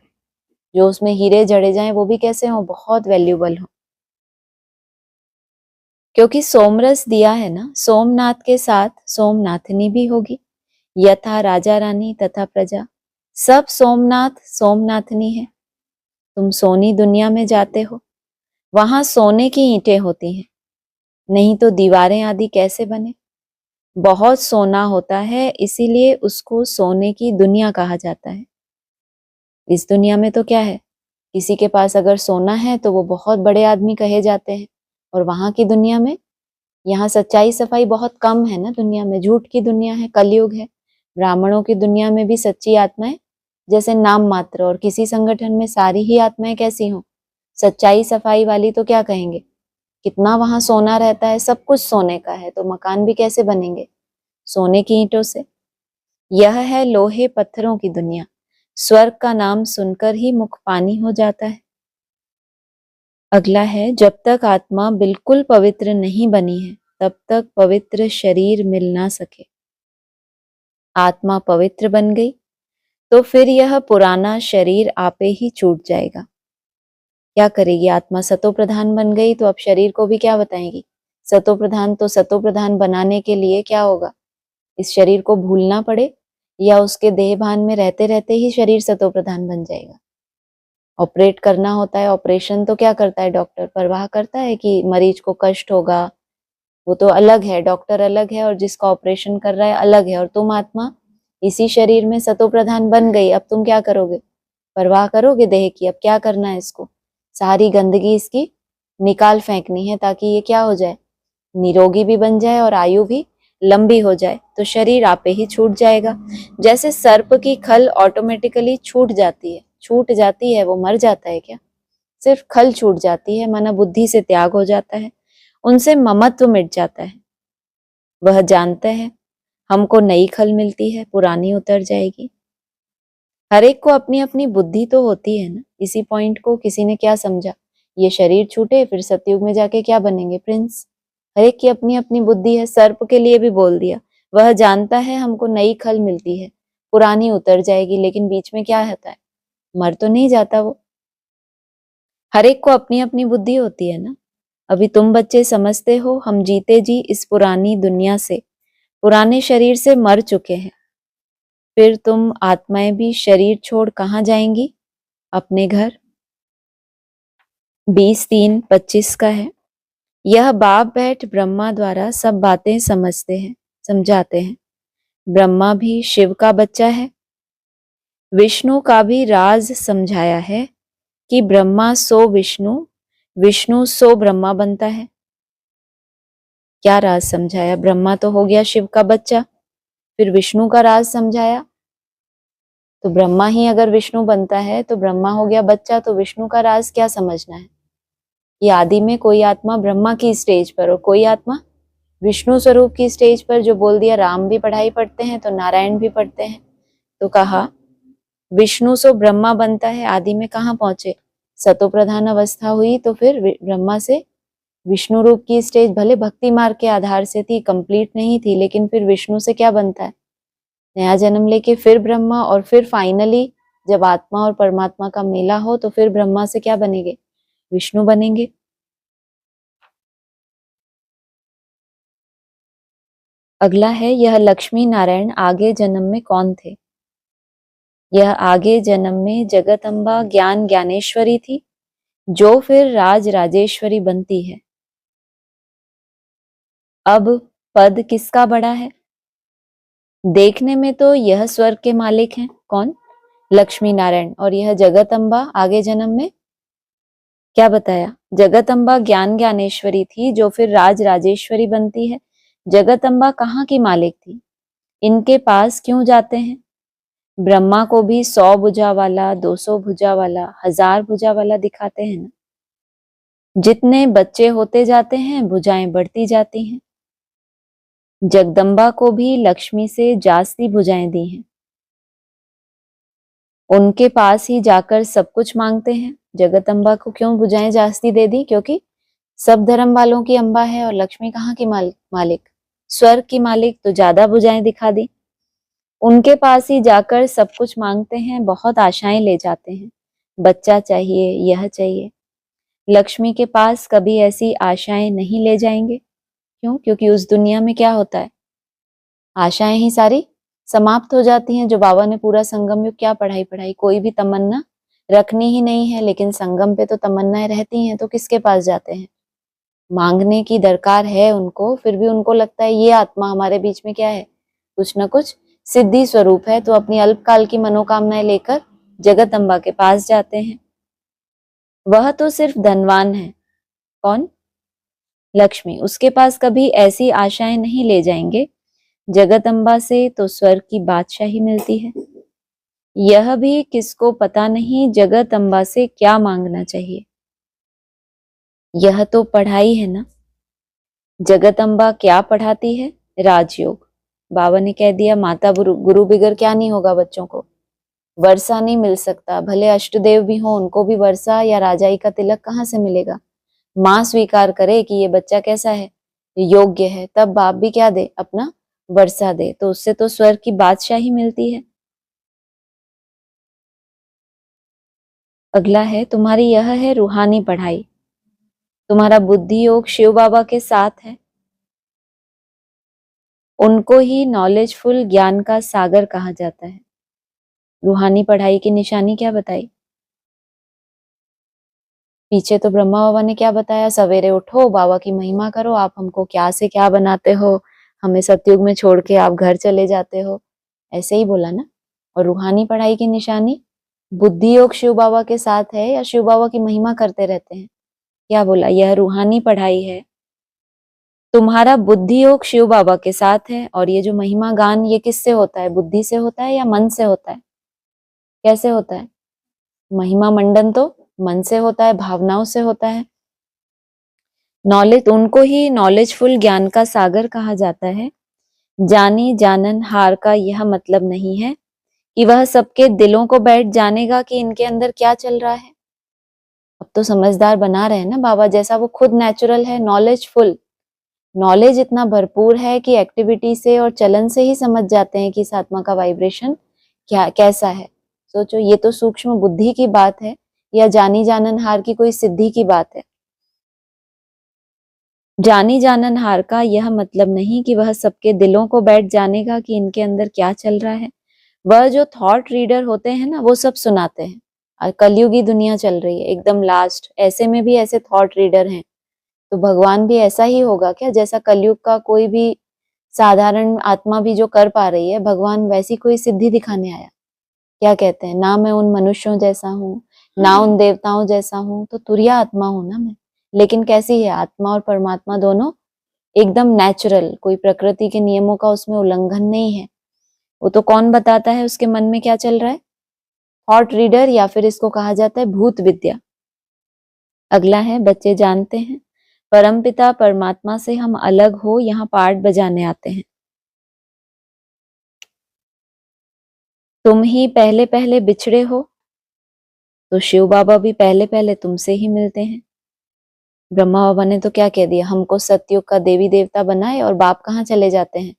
जो उसमें हीरे जड़े जाएं वो भी कैसे हो, बहुत वैल्यूबल हो। क्योंकि सोमरस दिया है ना, सोमनाथ के साथ सोमनाथनी भी होगी। यथा राजा रानी तथा प्रजा, सब सोमनाथ सोमनाथनी है। तुम सोनी दुनिया में जाते हो, वहां सोने की ईंटें होती हैं, नहीं तो दीवारें आदि कैसे बने। बहुत सोना होता है, इसीलिए उसको सोने की दुनिया कहा जाता है। इस दुनिया में तो क्या है, किसी के पास अगर सोना है तो वो बहुत बड़े आदमी कहे जाते हैं। और वहां की दुनिया में, यहाँ सच्चाई सफाई बहुत कम है ना, दुनिया में झूठ की दुनिया है, कलयुग है। ब्राह्मणों की दुनिया में भी सच्ची आत्माएं जैसे नाम मात्र, और किसी संगठन में सारी ही आत्माएं कैसी हों, सच्चाई सफाई वाली, तो क्या कहेंगे, कितना वहां सोना रहता है, सब कुछ सोने का है। तो मकान भी कैसे बनेंगे, सोने की ईंटों से। यह है लोहे पत्थरों की दुनिया, स्वर्ग का नाम सुनकर ही मुख पानी हो जाता है। अगला है, जब तक आत्मा बिल्कुल पवित्र नहीं बनी है तब तक पवित्र शरीर मिल ना सके। आत्मा पवित्र बन गई तो फिर यह पुराना शरीर आपे ही छूट जाएगा। क्या करेगी आत्मा, सतो प्रधान बन गई तो अब शरीर को भी क्या बताएगी, सतो प्रधान। तो सतो प्रधान बनाने के लिए क्या होगा, इस शरीर को भूलना पड़े, या उसके देह भान में रहते रहते ही शरीर सतो प्रधान बन जाएगा। ऑपरेट करना होता है, ऑपरेशन तो क्या करता है डॉक्टर, परवाह करता है कि मरीज को कष्ट होगा, वो तो अलग है, डॉक्टर अलग है और जिसका ऑपरेशन कर रहा है अलग है। और तुम आत्मा इसी शरीर में सतो प्रधान बन गई, अब तुम क्या करोगे, परवाह करोगे देह की, अब क्या करना है, इसको सारी गंदगी इसकी निकाल फेंकनी है, ताकि ये क्या हो जाए, निरोगी भी बन जाए और आयु भी लंबी हो जाए। तो शरीर आपे ही छूट जाएगा। जैसे सर्प की खल ऑटोमेटिकली छूट जाती है, वो मर जाता है क्या, सिर्फ खल छूट जाती है, माना बुद्धि से त्याग हो जाता है, उनसे ममत्व मिट जाता है। वह जानते हैं हमको नई खल मिलती है, पुरानी उतर जाएगी। हर एक को अपनी अपनी बुद्धि तो होती है ना। इसी पॉइंट को किसी ने क्या समझा, ये शरीर छूटे फिर सतयुग में जाके क्या बनेंगे, प्रिंस। हर एक की अपनी अपनी बुद्धि है। सर्प के लिए भी बोल दिया, वह जानता है हमको नई खल मिलती है, पुरानी उतर जाएगी, लेकिन बीच में क्या होता है, मर तो नहीं जाता वो। हर एक को अपनी अपनी बुद्धि होती है ना। अभी तुम बच्चे समझते हो हम जीते जी इस पुरानी दुनिया से, पुराने शरीर से मर चुके हैं। फिर तुम आत्माएं भी शरीर छोड़ कहाँ जाएंगी, अपने घर। 20-3-25 का है। यह बाप बैठ ब्रह्मा द्वारा सब बातें समझाते हैं। ब्रह्मा भी शिव का बच्चा है। विष्णु का भी राज समझाया है कि ब्रह्मा सो विष्णु, विष्णु सो ब्रह्मा बनता है। क्या राज समझाया? ब्रह्मा तो हो गया शिव का बच्चा, फिर विष्णु का राज समझाया। तो ब्रह्मा ही अगर विष्णु बनता है तो ब्रह्मा हो गया बच्चा, तो विष्णु का राज क्या समझना है? ये आदि में कोई आत्मा ब्रह्मा की स्टेज पर और कोई आत्मा विष्णु स्वरूप की स्टेज पर, जो बोल दिया राम भी पढ़ाई पढ़ते हैं तो नारायण भी पढ़ते हैं। तो कहा विष्णु सो ब्रह्मा बनता है, आदि में कहाँ पहुंचे? सतो प्रधान अवस्था हुई तो फिर ब्रह्मा से विष्णु रूप की स्टेज भले भक्ति मार्ग के आधार से थी, कंप्लीट नहीं थी, लेकिन फिर विष्णु से क्या बनता है? नया जन्म लेके फिर ब्रह्मा, और फिर फाइनली जब आत्मा और परमात्मा का मेला हो तो फिर ब्रह्मा से क्या बनेंगे? विष्णु बनेंगे। अगला है, यह लक्ष्मी नारायण आगे जन्म में कौन थे? यह आगे जन्म में जगदम्बा ज्ञान ज्ञानेश्वरी थी, जो फिर राज राजेश्वरी बनती है। अब पद किसका बड़ा है? देखने में तो यह स्वर्ग के मालिक हैं, कौन? लक्ष्मी नारायण, और यह जगदम्बा आगे जन्म में क्या बताया? जगदम्बा ज्ञान ज्ञानेश्वरी थी, जो फिर राज राजेश्वरी बनती है। जगदम्बा कहाँ की मालिक थी? इनके पास क्यों जाते हैं? ब्रह्मा को भी 100 भुजा वाला, 200 भुजा वाला, 1000 भुजा वाला दिखाते हैं ना। जितने बच्चे होते जाते हैं भुजाएं बढ़ती जाती हैं। जगदम्बा को भी लक्ष्मी से जास्ती भुजाएं दी हैं। उनके पास ही जाकर सब कुछ मांगते हैं। जगदम्बा को क्यों भुजाएं जास्ती दे दी? क्योंकि सब धर्म वालों की अम्बा है, और लक्ष्मी कहाँ की मालिक? स्वर्ग की मालिक, तो ज्यादा भुजाएं दिखा दी। उनके पास ही जाकर सब कुछ मांगते हैं, बहुत आशाएं ले जाते हैं, बच्चा चाहिए, यह चाहिए। लक्ष्मी के पास कभी ऐसी आशाएं नहीं ले जाएंगे। क्यों? क्योंकि उस दुनिया में क्या होता है? आशाएं ही सारी समाप्त हो जाती हैं। जो बाबा ने पूरा संगम युग क्या पढ़ाई, कोई भी तमन्ना रखनी ही नहीं है, लेकिन संगम पे तो तमन्नाएं रहती हैं, तो किसके पास जाते हैं? मांगने की दरकार है उनको, फिर भी उनको लगता है ये आत्मा हमारे बीच में क्या है, कुछ ना कुछ सिद्धि स्वरूप है, तो अपनी अल्पकाल की मनोकामनाएं लेकर जगदम्बा के पास जाते हैं। वह तो सिर्फ धनवान है। कौन? लक्ष्मी। उसके पास कभी ऐसी आशाएं नहीं ले जाएंगे। जगदम्बा से तो स्वर्ग की बादशाही मिलती है। यह भी किसको पता नहीं जगदम्बा से क्या मांगना चाहिए। यह तो पढ़ाई है ना। जगदम्बा क्या पढ़ाती है? राजयोग। बाबा ने कह दिया माता गुरु बिगर क्या नहीं होगा बच्चों को? वर्षा नहीं मिल सकता, भले अष्टदेव भी हो उनको भी वर्षा या राजाई का तिलक कहाँ से मिलेगा? माँ स्वीकार करे कि ये बच्चा कैसा है, योग्य है, तब बाप भी क्या दे, अपना वर्षा दे, तो उससे तो स्वर्ग की बादशाही मिलती है। अगला है, तुम्हारी यह है रूहानी पढ़ाई। तुम्हारा बुद्धि योग शिव बाबा के साथ है। उनको ही नॉलेजफुल ज्ञान का सागर कहा जाता है। रूहानी पढ़ाई की निशानी क्या बताई? पीछे तो ब्रह्मा बाबा ने क्या बताया? सवेरे उठो, बाबा की महिमा करो, आप हमको क्या से क्या बनाते हो, हमें सतयुग में छोड़ के आप घर चले जाते हो, ऐसे ही बोला ना। और रूहानी पढ़ाई की निशानी बुद्धि योग शिव बाबा के साथ है, या शिव बाबा की महिमा करते रहते हैं? क्या बोला? यह रूहानी पढ़ाई है। तुम्हारा बुद्धि योग शिव बाबा के साथ है, और ये जो महिमा गान ये किससे होता है? बुद्धि से होता है या मन से होता है? कैसे होता है? महिमा मंडन तो मन से होता है, भावनाओं से होता है। नॉलेज, उनको ही नॉलेजफुल ज्ञान का सागर कहा जाता है। जानी जानन हार का यह मतलब नहीं है कि वह सबके दिलों को बैठ जानेगा कि इनके अंदर क्या चल रहा है। अब तो समझदार बना रहे हैं ना बाबा, जैसा वो खुद नेचुरल है, नॉलेजफुल। नॉलेज इतना भरपूर है कि एक्टिविटी से और चलन से ही समझ जाते हैं कि इस आत्मा का वाइब्रेशन क्या कैसा है। सोचो, ये तो सूक्ष्म बुद्धि की बात है, या जानी जानन हार की कोई सिद्धि की बात है? जानी जानन हार का यह मतलब नहीं कि वह सबके दिलों को बैठ जानेगा कि इनके अंदर क्या चल रहा है। वह जो थॉट रीडर होते हैं ना, वो सब सुनाते हैं। और कलयुगी दुनिया चल रही है एकदम लास्ट, ऐसे में भी ऐसे थॉट रीडर हैं। तो भगवान भी ऐसा ही होगा क्या? जैसा कलयुग का कोई भी साधारण आत्मा भी जो कर पा रही है, भगवान वैसी कोई सिद्धि दिखाने आया? क्या कहते हैं ना, मैं उन मनुष्यों जैसा हूँ, ना उन देवताओं जैसा हूँ, तो तुरिया आत्मा हूं ना मैं। लेकिन कैसी है? आत्मा और परमात्मा दोनों एकदम नेचुरल, कोई प्रकृति के नियमों का उसमें उल्लंघन नहीं है। वो तो कौन बताता है उसके मन में क्या चल रहा है? थॉट रीडर, या फिर इसको कहा जाता है भूत विद्या। अगला है, बच्चे जानते हैं परमपिता परमात्मा से हम अलग हो यहाँ पाठ बजाने आते हैं। तुम ही पहले पहले बिछड़े हो, तो शिव बाबा भी पहले पहले तुमसे ही मिलते हैं। ब्रह्मा बाबा ने तो क्या कह दिया, हमको सतयुग का देवी देवता बनाए और बाप कहाँ चले जाते हैं?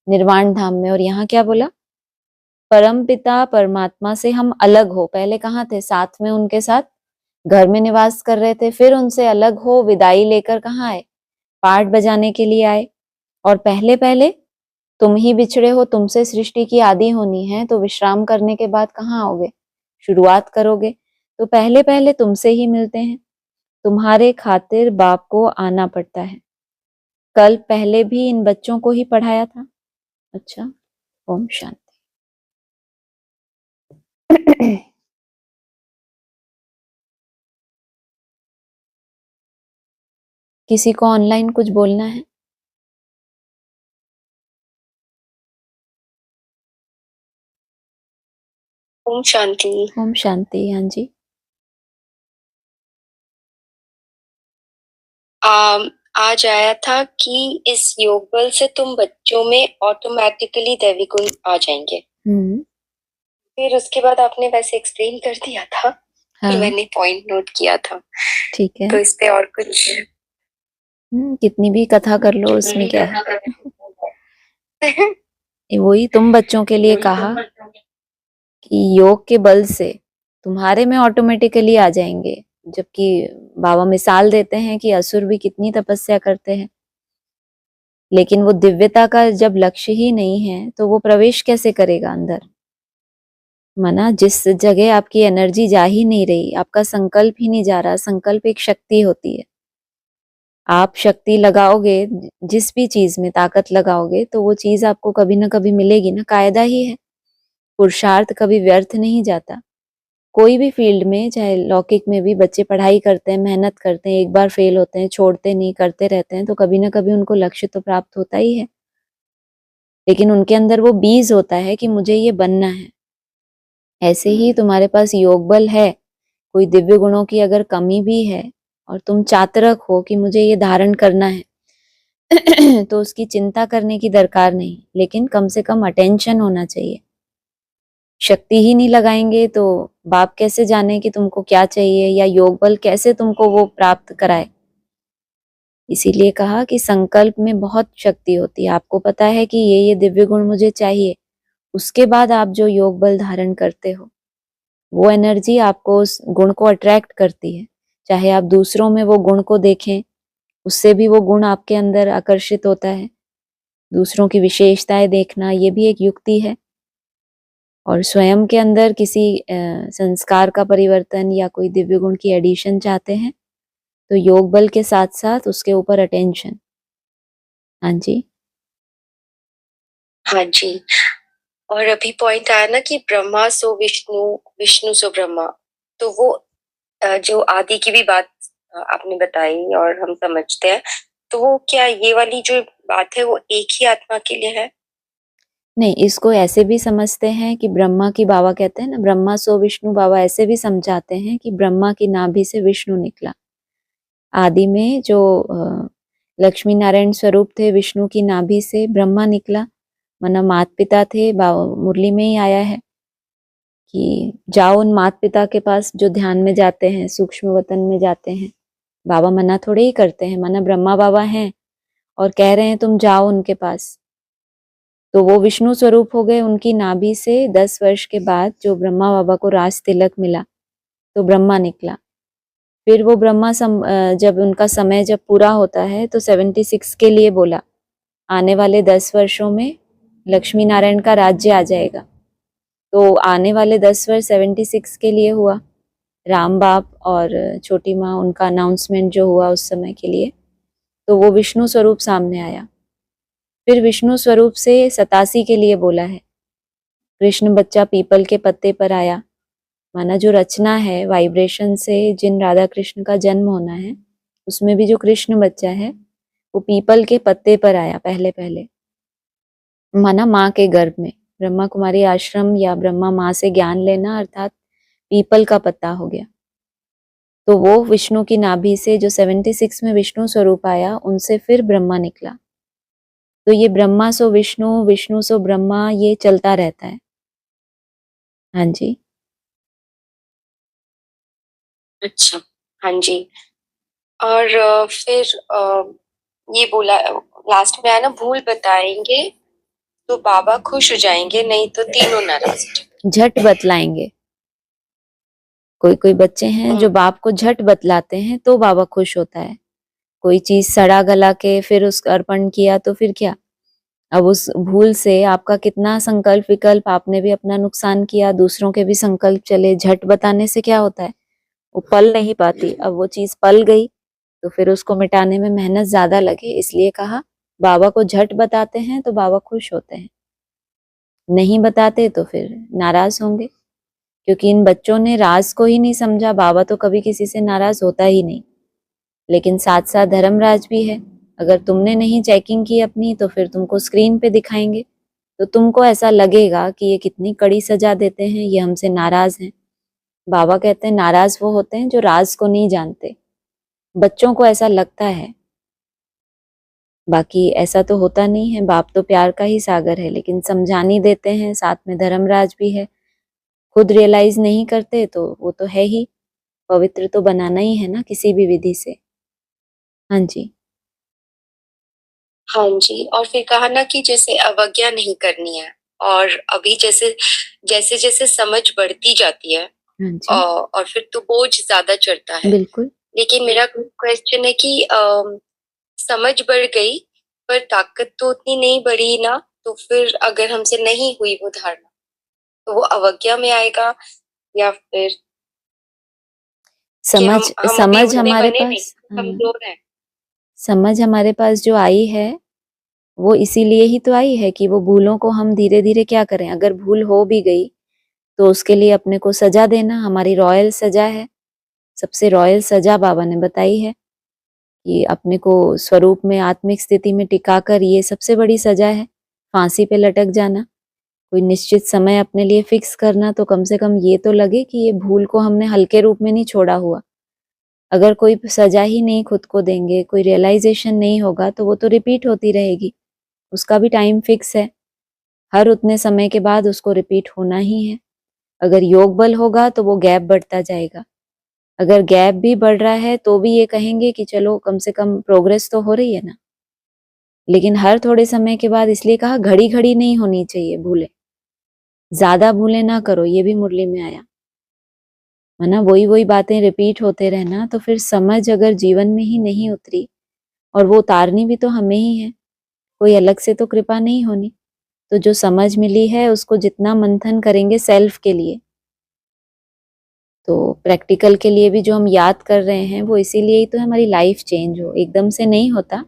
निर्वाण धाम में। और यहाँ क्या बोला? परम पिता परमात्मा से हम अलग हो। पहले कहाँ थे? साथ में उनके साथ घर में निवास कर रहे थे, फिर उनसे अलग हो विदाई लेकर कहाँ आए? पाठ बजाने के लिए आए। और पहले पहले तुम ही बिछड़े हो, तुमसे सृष्टि की आदि होनी है, तो विश्राम करने के बाद कहाँ आओगे? शुरुआत करोगे। तो पहले पहले तुमसे ही मिलते हैं। तुम्हारे खातिर बाप को आना पड़ता है। कल पहले भी इन बच्चों को ही पढ़ाया था। अच्छा, ओम शांति। किसी को ऑनलाइन कुछ बोलना है? ओम शांति। ओम शांति। हाँ जी। आज आया था कि इस योग बल से तुम बच्चों में ऑटोमेटिकली दैवी गुण आ जाएंगे। फिर उसके बाद आपने वैसे एक्सप्लेन कर दिया था। हाँ, मैंने पॉइंट नोट किया था। ठीक है। तो इस पे और कुछ कितनी भी कथा कर लो, उसमें क्या है? वही तुम बच्चों के लिए कहा कि योग के बल से तुम्हारे में ऑटोमेटिकली आ जाएंगे, जबकि बाबा मिसाल देते हैं कि असुर भी कितनी तपस्या करते हैं, लेकिन वो दिव्यता का जब लक्ष्य ही नहीं है तो वो प्रवेश कैसे करेगा अंदर? माना जिस जगह आपकी एनर्जी जा ही नहीं रही, आपका संकल्प ही नहीं जा रहा। संकल्प एक शक्ति होती है। आप शक्ति लगाओगे, जिस भी चीज में ताकत लगाओगे, तो वो चीज आपको कभी ना कभी मिलेगी ना। कायदा ही है, पुरुषार्थ कभी व्यर्थ नहीं जाता। कोई भी फील्ड में, चाहे लौकिक में भी, बच्चे पढ़ाई करते हैं, मेहनत करते हैं, एक बार फेल होते हैं, छोड़ते नहीं, करते रहते हैं, तो कभी ना कभी उनको लक्ष्य तो प्राप्त होता ही है। लेकिन उनके अंदर वो बीज होता है कि मुझे ये बनना है। ऐसे ही तुम्हारे पास योग बल है, कोई दिव्य गुणों की अगर कमी भी है और तुम चातरक हो कि मुझे ये धारण करना है तो उसकी चिंता करने की दरकार नहीं, लेकिन कम से कम अटेंशन होना चाहिए। शक्ति ही नहीं लगाएंगे तो बाप कैसे जाने कि तुमको क्या चाहिए, या योग बल कैसे तुमको वो प्राप्त कराए? इसीलिए कहा कि संकल्प में बहुत शक्ति होती है। आपको पता है कि ये दिव्य गुण मुझे चाहिए, उसके बाद आप जो योग बल धारण करते हो, वो एनर्जी आपको उस गुण को अट्रैक्ट करती है। चाहे आप दूसरों में वो गुण को देखें, उससे भी वो गुण आपके अंदर आकर्षित होता है। दूसरों की विशेषताएं देखना, ये भी एक युक्ति है। और स्वयं के अंदर किसी संस्कार का परिवर्तन या कोई दिव्य गुण की एडिशन चाहते हैं, तो योग बल के साथ साथ उसके ऊपर अटेंशन। हाँ जी। हाँ जी। और अभी पॉइंट आया ना कि ब्रह्मा सो विष्णु, विष्णु सो ब्रह्मा। तो वो जो आदि की भी बात आपने बताई और हम समझते हैं, तो वो क्या ये वाली जो बात है वो एक ही आत्मा के लिए है? नहीं, इसको ऐसे भी समझते हैं कि ब्रह्मा की, बाबा कहते हैं ना ब्रह्मा सो विष्णु, बाबा ऐसे भी समझाते हैं कि ब्रह्मा की नाभि से विष्णु निकला। आदि में जो लक्ष्मी नारायण स्वरूप थे, विष्णु की नाभि से ब्रह्मा निकला। माना माता पिता थे, मुरली में ही आया है कि जाओ उन माता पिता के पास जो ध्यान में जाते हैं, सूक्ष्म वतन में जाते हैं। बाबा मना थोड़े ही करते हैं, माना ब्रह्मा बाबा हैं और कह रहे हैं तुम जाओ उनके पास, तो वो विष्णु स्वरूप हो गए। उनकी नाभि से 10 वर्ष के बाद जो ब्रह्मा बाबा को राज तिलक मिला, तो ब्रह्मा निकला। फिर वो ब्रह्मा जब उनका समय जब पूरा होता है, तो 76 के लिए बोला, आने वाले 10 वर्षों में लक्ष्मी नारायण का राज्य आ जाएगा। तो आने वाले 10 वर्ष 76 के लिए हुआ। राम बाप और छोटी माँ, उनका अनाउंसमेंट जो हुआ उस समय के लिए, तो वो विष्णु स्वरूप सामने आया। फिर विष्णु स्वरूप से 87 के लिए बोला है। कृष्ण बच्चा पीपल के पत्ते पर आया। माना जो रचना है वाइब्रेशन से, जिन राधा कृष्ण का जन्म होना है, उसमें भी जो कृष्ण बच्चा है वो पीपल के पत्ते पर आया पहले पहले, माना माँ के गर्भ में। ब्रह्मा कुमारी आश्रम या ब्रह्मा माँ से ज्ञान लेना अर्थात पीपल का पत्ता हो गया। तो वो विष्णु की नाभि से जो 76 में विष्णु स्वरूप आया, उनसे फिर ब्रह्मा निकला। तो ये ब्रह्मा सो विष्णु, विष्णु सो ब्रह्मा, ये चलता रहता है। हाँ जी। अच्छा, हाँ जी। और फिर ये बोला लास्ट में आया ना, भूल बताएंगे तो बाबा खुश हो जाएंगे, नहीं तो तीनों नाराज हो जाएंगे। झट बतलाएंगे। कोई कोई बच्चे हैं जो बाप को झट बतलाते हैं तो बाबा खुश होता है। कोई चीज सड़ा गला के फिर उसका अर्पण किया तो फिर क्या, अब उस भूल से आपका कितना संकल्प विकल्प, आपने भी अपना नुकसान किया, दूसरों के भी संकल्प चले। झट बताने से क्या होता है, वो पल नहीं पाती। अब वो चीज पल गई तो फिर उसको मिटाने में मेहनत ज्यादा लगे, इसलिए कहा बाबा को झट बताते हैं तो बाबा खुश होते हैं, नहीं बताते तो फिर नाराज होंगे। क्योंकि इन बच्चों ने राज को ही नहीं समझा। बाबा तो कभी किसी से नाराज होता ही नहीं, लेकिन साथ साथ धर्मराज भी है। अगर तुमने नहीं चेकिंग की अपनी तो फिर तुमको स्क्रीन पे दिखाएंगे, तो तुमको ऐसा लगेगा कि ये कितनी कड़ी सजा देते हैं, ये हमसे नाराज हैं। बाबा कहते हैं नाराज वो होते हैं जो राज को नहीं जानते। बच्चों को ऐसा लगता है, बाकी ऐसा तो होता नहीं है। बाप तो प्यार का ही सागर है, लेकिन समझानी देते हैं, साथ में धर्मराज भी है। खुद रियलाइज नहीं करते तो वो तो है ही, पवित्र तो बनाना ही है ना किसी भी विधि से। हाँ जी। हाँ जी। और फिर कहा ना कि जैसे अवज्ञा नहीं करनी है, और अभी जैसे जैसे जैसे समझ बढ़ती जाती है हाँ जी, और फिर तो बोझ ज्यादा चढ़ता है। बिल्कुल। लेकिन मेरा क्वेश्चन है कि समझ बढ़ गई पर ताकत तो उतनी नहीं बढ़ी ना, तो फिर अगर हमसे नहीं हुई वो धारणा तो वो अवज्ञा में आएगा, या फिर कि समझ हम अभी समझ उतने हमारे बने नहीं, पास, हाँ, कमजोर हैं। समझ हमारे पास जो आई है वो इसीलिए ही तो आई है कि वो भूलों को हम धीरे धीरे क्या करें। अगर भूल हो भी गई तो उसके लिए अपने को सजा देना हमारी रॉयल सजा है। सबसे रॉयल सजा बाबा ने बताई है कि अपने को स्वरूप में आत्मिक स्थिति में टिकाकर, ये सबसे बड़ी सजा है। फांसी पे लटक जाना, कोई निश्चित समय अपने लिए फिक्स करना, तो कम से कम ये तो लगे कि ये भूल को हमने हल्के रूप में नहीं छोड़ा हुआ। अगर कोई सजा ही नहीं खुद को देंगे, कोई रियलाइजेशन नहीं होगा, तो वो तो रिपीट होती रहेगी। उसका भी टाइम फिक्स है, हर उतने समय के बाद उसको रिपीट होना ही है। अगर योग बल होगा तो वो गैप बढ़ता जाएगा। अगर गैप भी बढ़ रहा है तो भी ये कहेंगे कि चलो कम से कम प्रोग्रेस तो हो रही है ना। लेकिन हर थोड़े समय के बाद, इसलिए कहा घड़ी घड़ी नहीं होनी चाहिए भूले, ज्यादा भूले ना करो, ये भी मुरली में आया। वरना वही वही बातें रिपीट होते रहना, तो फिर समझ अगर जीवन में ही नहीं उतरी, और वो उतारनी भी तो हमें ही है, कोई अलग से तो कृपा नहीं होनी। तो जो समझ मिली है उसको जितना मंथन करेंगे सेल्फ के लिए, तो प्रैक्टिकल के लिए भी जो हम याद कर रहे हैं वो इसीलिए ही तो हमारी लाइफ चेंज हो। एकदम से नहीं होता,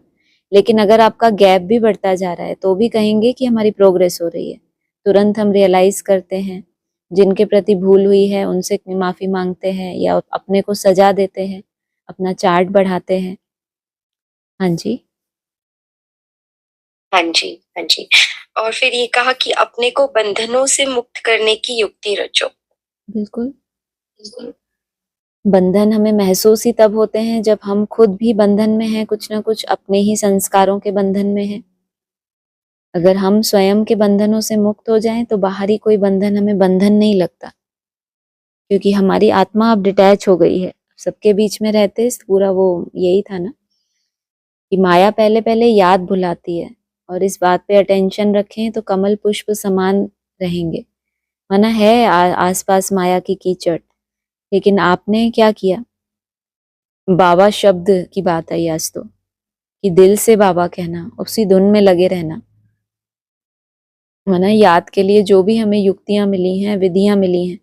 लेकिन अगर आपका गैप भी बढ़ता जा रहा है तो भी कहेंगे कि हमारी प्रोग्रेस हो रही है। तुरंत हम रियलाइज करते हैं, जिनके प्रति भूल हुई है उनसे माफी मांगते हैं या अपने को सजा देते हैं, अपना चार्ट बढ़ाते हैं। हाँ जी, हाँ जी, हाँ जी। और फिर ये कहा कि अपने को बंधनों से मुक्त करने की युक्ति रचो। बिल्कुल। बंधन हमें महसूस ही तब होते हैं जब हम खुद भी बंधन में हैं, कुछ ना कुछ अपने ही संस्कारों के बंधन में हैं। अगर हम स्वयं के बंधनों से मुक्त हो जाएं तो बाहरी कोई बंधन हमें बंधन नहीं लगता, क्योंकि हमारी आत्मा अब डिटैच हो गई है। सबके बीच में रहते पूरा वो यही था ना कि माया पहले पहले याद भुलाती है, और इस बात पे अटेंशन रखें तो कमल पुष्प समान रहेंगे। माना है आसपास माया की कीचड़, लेकिन आपने क्या किया, बाबा शब्द की बात आई आज तो, कि दिल से बाबा कहना, उसी धुन में लगे रहना। माना याद के लिए जो भी हमें युक्तियां मिली हैं, विधियां मिली हैं,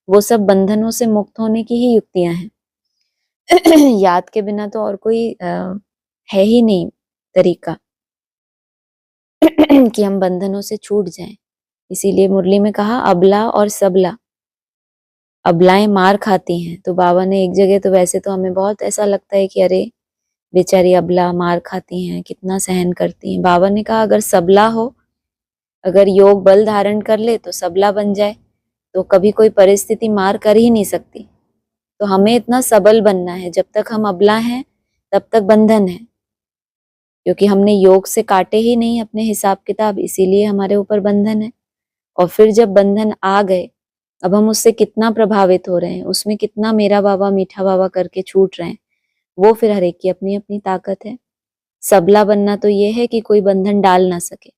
वो सब बंधनों से मुक्त होने की ही युक्तियां हैं। याद के बिना तो और कोई है ही नहीं तरीका कि हम बंधनों से छूट जाएं। इसीलिए मुरली में कहा अबला और सबला। अबलाएं मार खाती हैं, तो बाबा ने एक जगह, तो वैसे तो हमें बहुत ऐसा लगता है कि अरे बेचारी अबला मार खाती हैं, कितना सहन करती हैं। बाबा ने कहा अगर सबला हो, अगर योग बल धारण कर ले तो सबला बन जाए, तो कभी कोई परिस्थिति मार कर ही नहीं सकती। तो हमें इतना सबल बनना है। जब तक हम अबला हैं तब तक बंधन है, क्योंकि हमने योग से काटे ही नहीं अपने हिसाब किताब, इसीलिए हमारे ऊपर बंधन है। और फिर जब बंधन आ गए, अब हम उससे कितना प्रभावित हो रहे हैं, उसमें कितना मेरा बाबा मीठा बाबा करके छूट रहे हैं, वो फिर हर एक की अपनी अपनी ताकत है। सबला बनना तो ये है कि कोई बंधन डाल ना सके,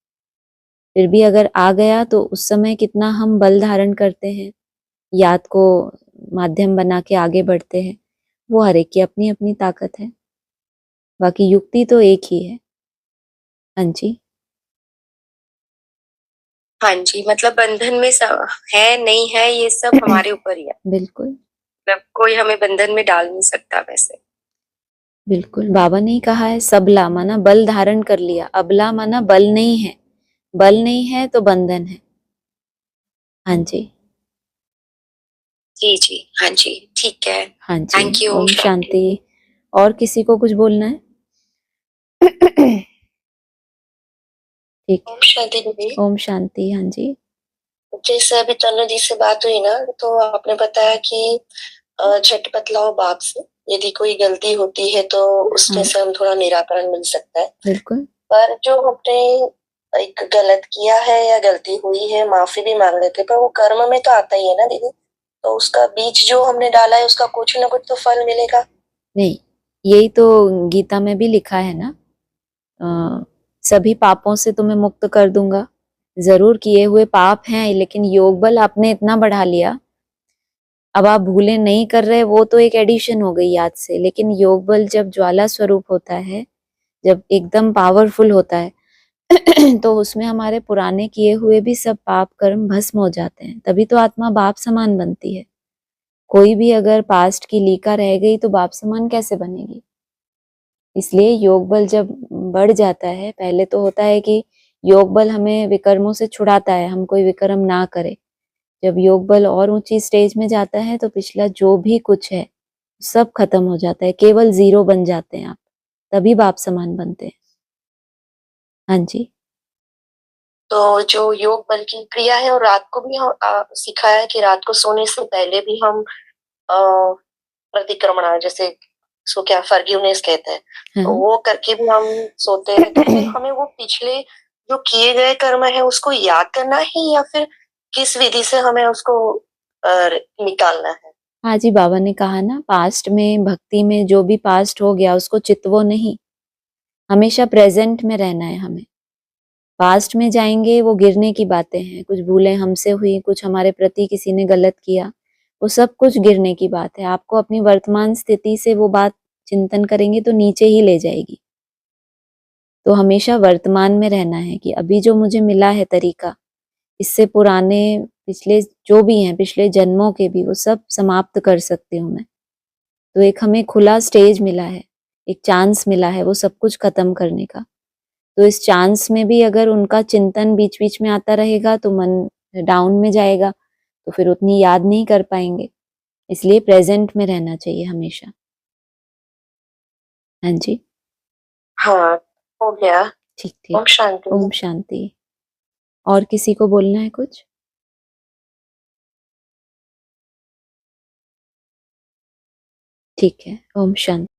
फिर भी अगर आ गया तो उस समय कितना हम बल धारण करते हैं, याद को माध्यम बना के आगे बढ़ते हैं, वो हर एक की अपनी अपनी ताकत है। बाकी युक्ति तो एक ही है। हाँ जी, हाँ जी, मतलब बंधन में है नहीं है ये सब हमारे ऊपर ही है। बिल्कुल मतलब कोई हमें बंधन में डाल नहीं सकता वैसे। बिल्कुल। बाबा ने कहा है सबला माना बल धारण कर लिया, अबला माना बल नहीं है। बल नहीं है तो बंधन है। हाँ जी, जी जी, हाँ जी, ठीक है। हाँ thank ji. You. Om Shanti. और किसी को कुछ बोलना है? ठीक ओम है। शांति दीदी। ओम शांति। हाँ जी, जैसे अभी तनु जी से बात हुई ना, तो आपने बताया कि झट बतलाओ बाप से, यदि कोई गलती होती है तो उसमें हाँ से हम थोड़ा निराकरण मिल सकता है। बिल्कुल। पर जो हमने एक गलत किया है या गलती हुई है, माफी भी मांग लेते, पर वो कर्म में तो आता ही है ना दीदी। तो उसका बीज जो हमने डाला है उसका कुछ ना कुछ तो फल मिलेगा। नहीं, यही तो गीता में भी लिखा है ना, अ, सभी पापों से तुम्हें मुक्त कर दूंगा। जरूर किए हुए पाप हैं, लेकिन योग बल आपने इतना बढ़ा लिया, अब आप भूले नहीं कर रहे, वो तो एक एडिशन हो गई याद से। लेकिन योग बल जब ज्वाला स्वरूप होता है, जब एकदम पावरफुल होता है तो उसमें हमारे पुराने किए हुए भी सब पाप कर्म भस्म हो जाते हैं, तभी तो आत्मा बाप समान बनती है। कोई भी अगर पास्ट की लीका रह गई तो बाप समान कैसे बनेगी? इसलिए योग बल जब बढ़ जाता है, पहले तो होता है कि योग बल हमें विकर्मों से छुड़ाता है, हम कोई विकर्म ना करे। जब योग बल और ऊंची स्टेज में जाता है तो पिछला जो भी कुछ है सब खत्म हो जाता है, केवल जीरो बन जाते हैं आप, तभी बाप समान बनते हैं। हाँ जी, तो जो योग बल की क्रिया है, और रात को भी हम सिखाया है कि रात को सोने से पहले भी हम अ, प्रतिक्रमणा, जैसे उसको क्या फॉरगिवनेस कहते हैं, तो हाँ वो करके भी हम सोते हैं। तो फिर हमें वो पिछले जो किए गए कर्म है उसको याद करना है, या फिर किस विधि से हमें उसको निकालना है? हाँ जी। बाबा ने कहा ना, पास्ट में भक्ति में जो भी पास्ट हो गया उसको चितवो नहीं, हमेशा प्रेजेंट में रहना है हमें। पास्ट में जाएंगे वो गिरने की बातें हैं, कुछ भूलें हमसे हुई, कुछ हमारे प्रति किसी ने गलत किया, वो सब कुछ गिरने की बात है। आपको अपनी वर्तमान स्थिति से वो बात चिंतन करेंगे तो नीचे ही ले जाएगी। तो हमेशा वर्तमान में रहना है कि अभी जो मुझे मिला है तरीका, इससे पुराने पिछले जो भी हैं, पिछले जन्मों के भी, वो सब समाप्त कर सकती हूँ मैं। तो एक हमें खुला स्टेज मिला है, एक चांस मिला है वो सब कुछ खत्म करने का। तो इस चांस में भी अगर उनका चिंतन बीच बीच में आता रहेगा तो मन डाउन में जाएगा, तो फिर उतनी याद नहीं कर पाएंगे। इसलिए प्रेजेंट में रहना चाहिए हमेशा। हाँ जी, हाँ, हो गया। ठीक ओम ठीक। शांति। ओम शांति। और किसी को बोलना है कुछ? ठीक है। ओम शांति।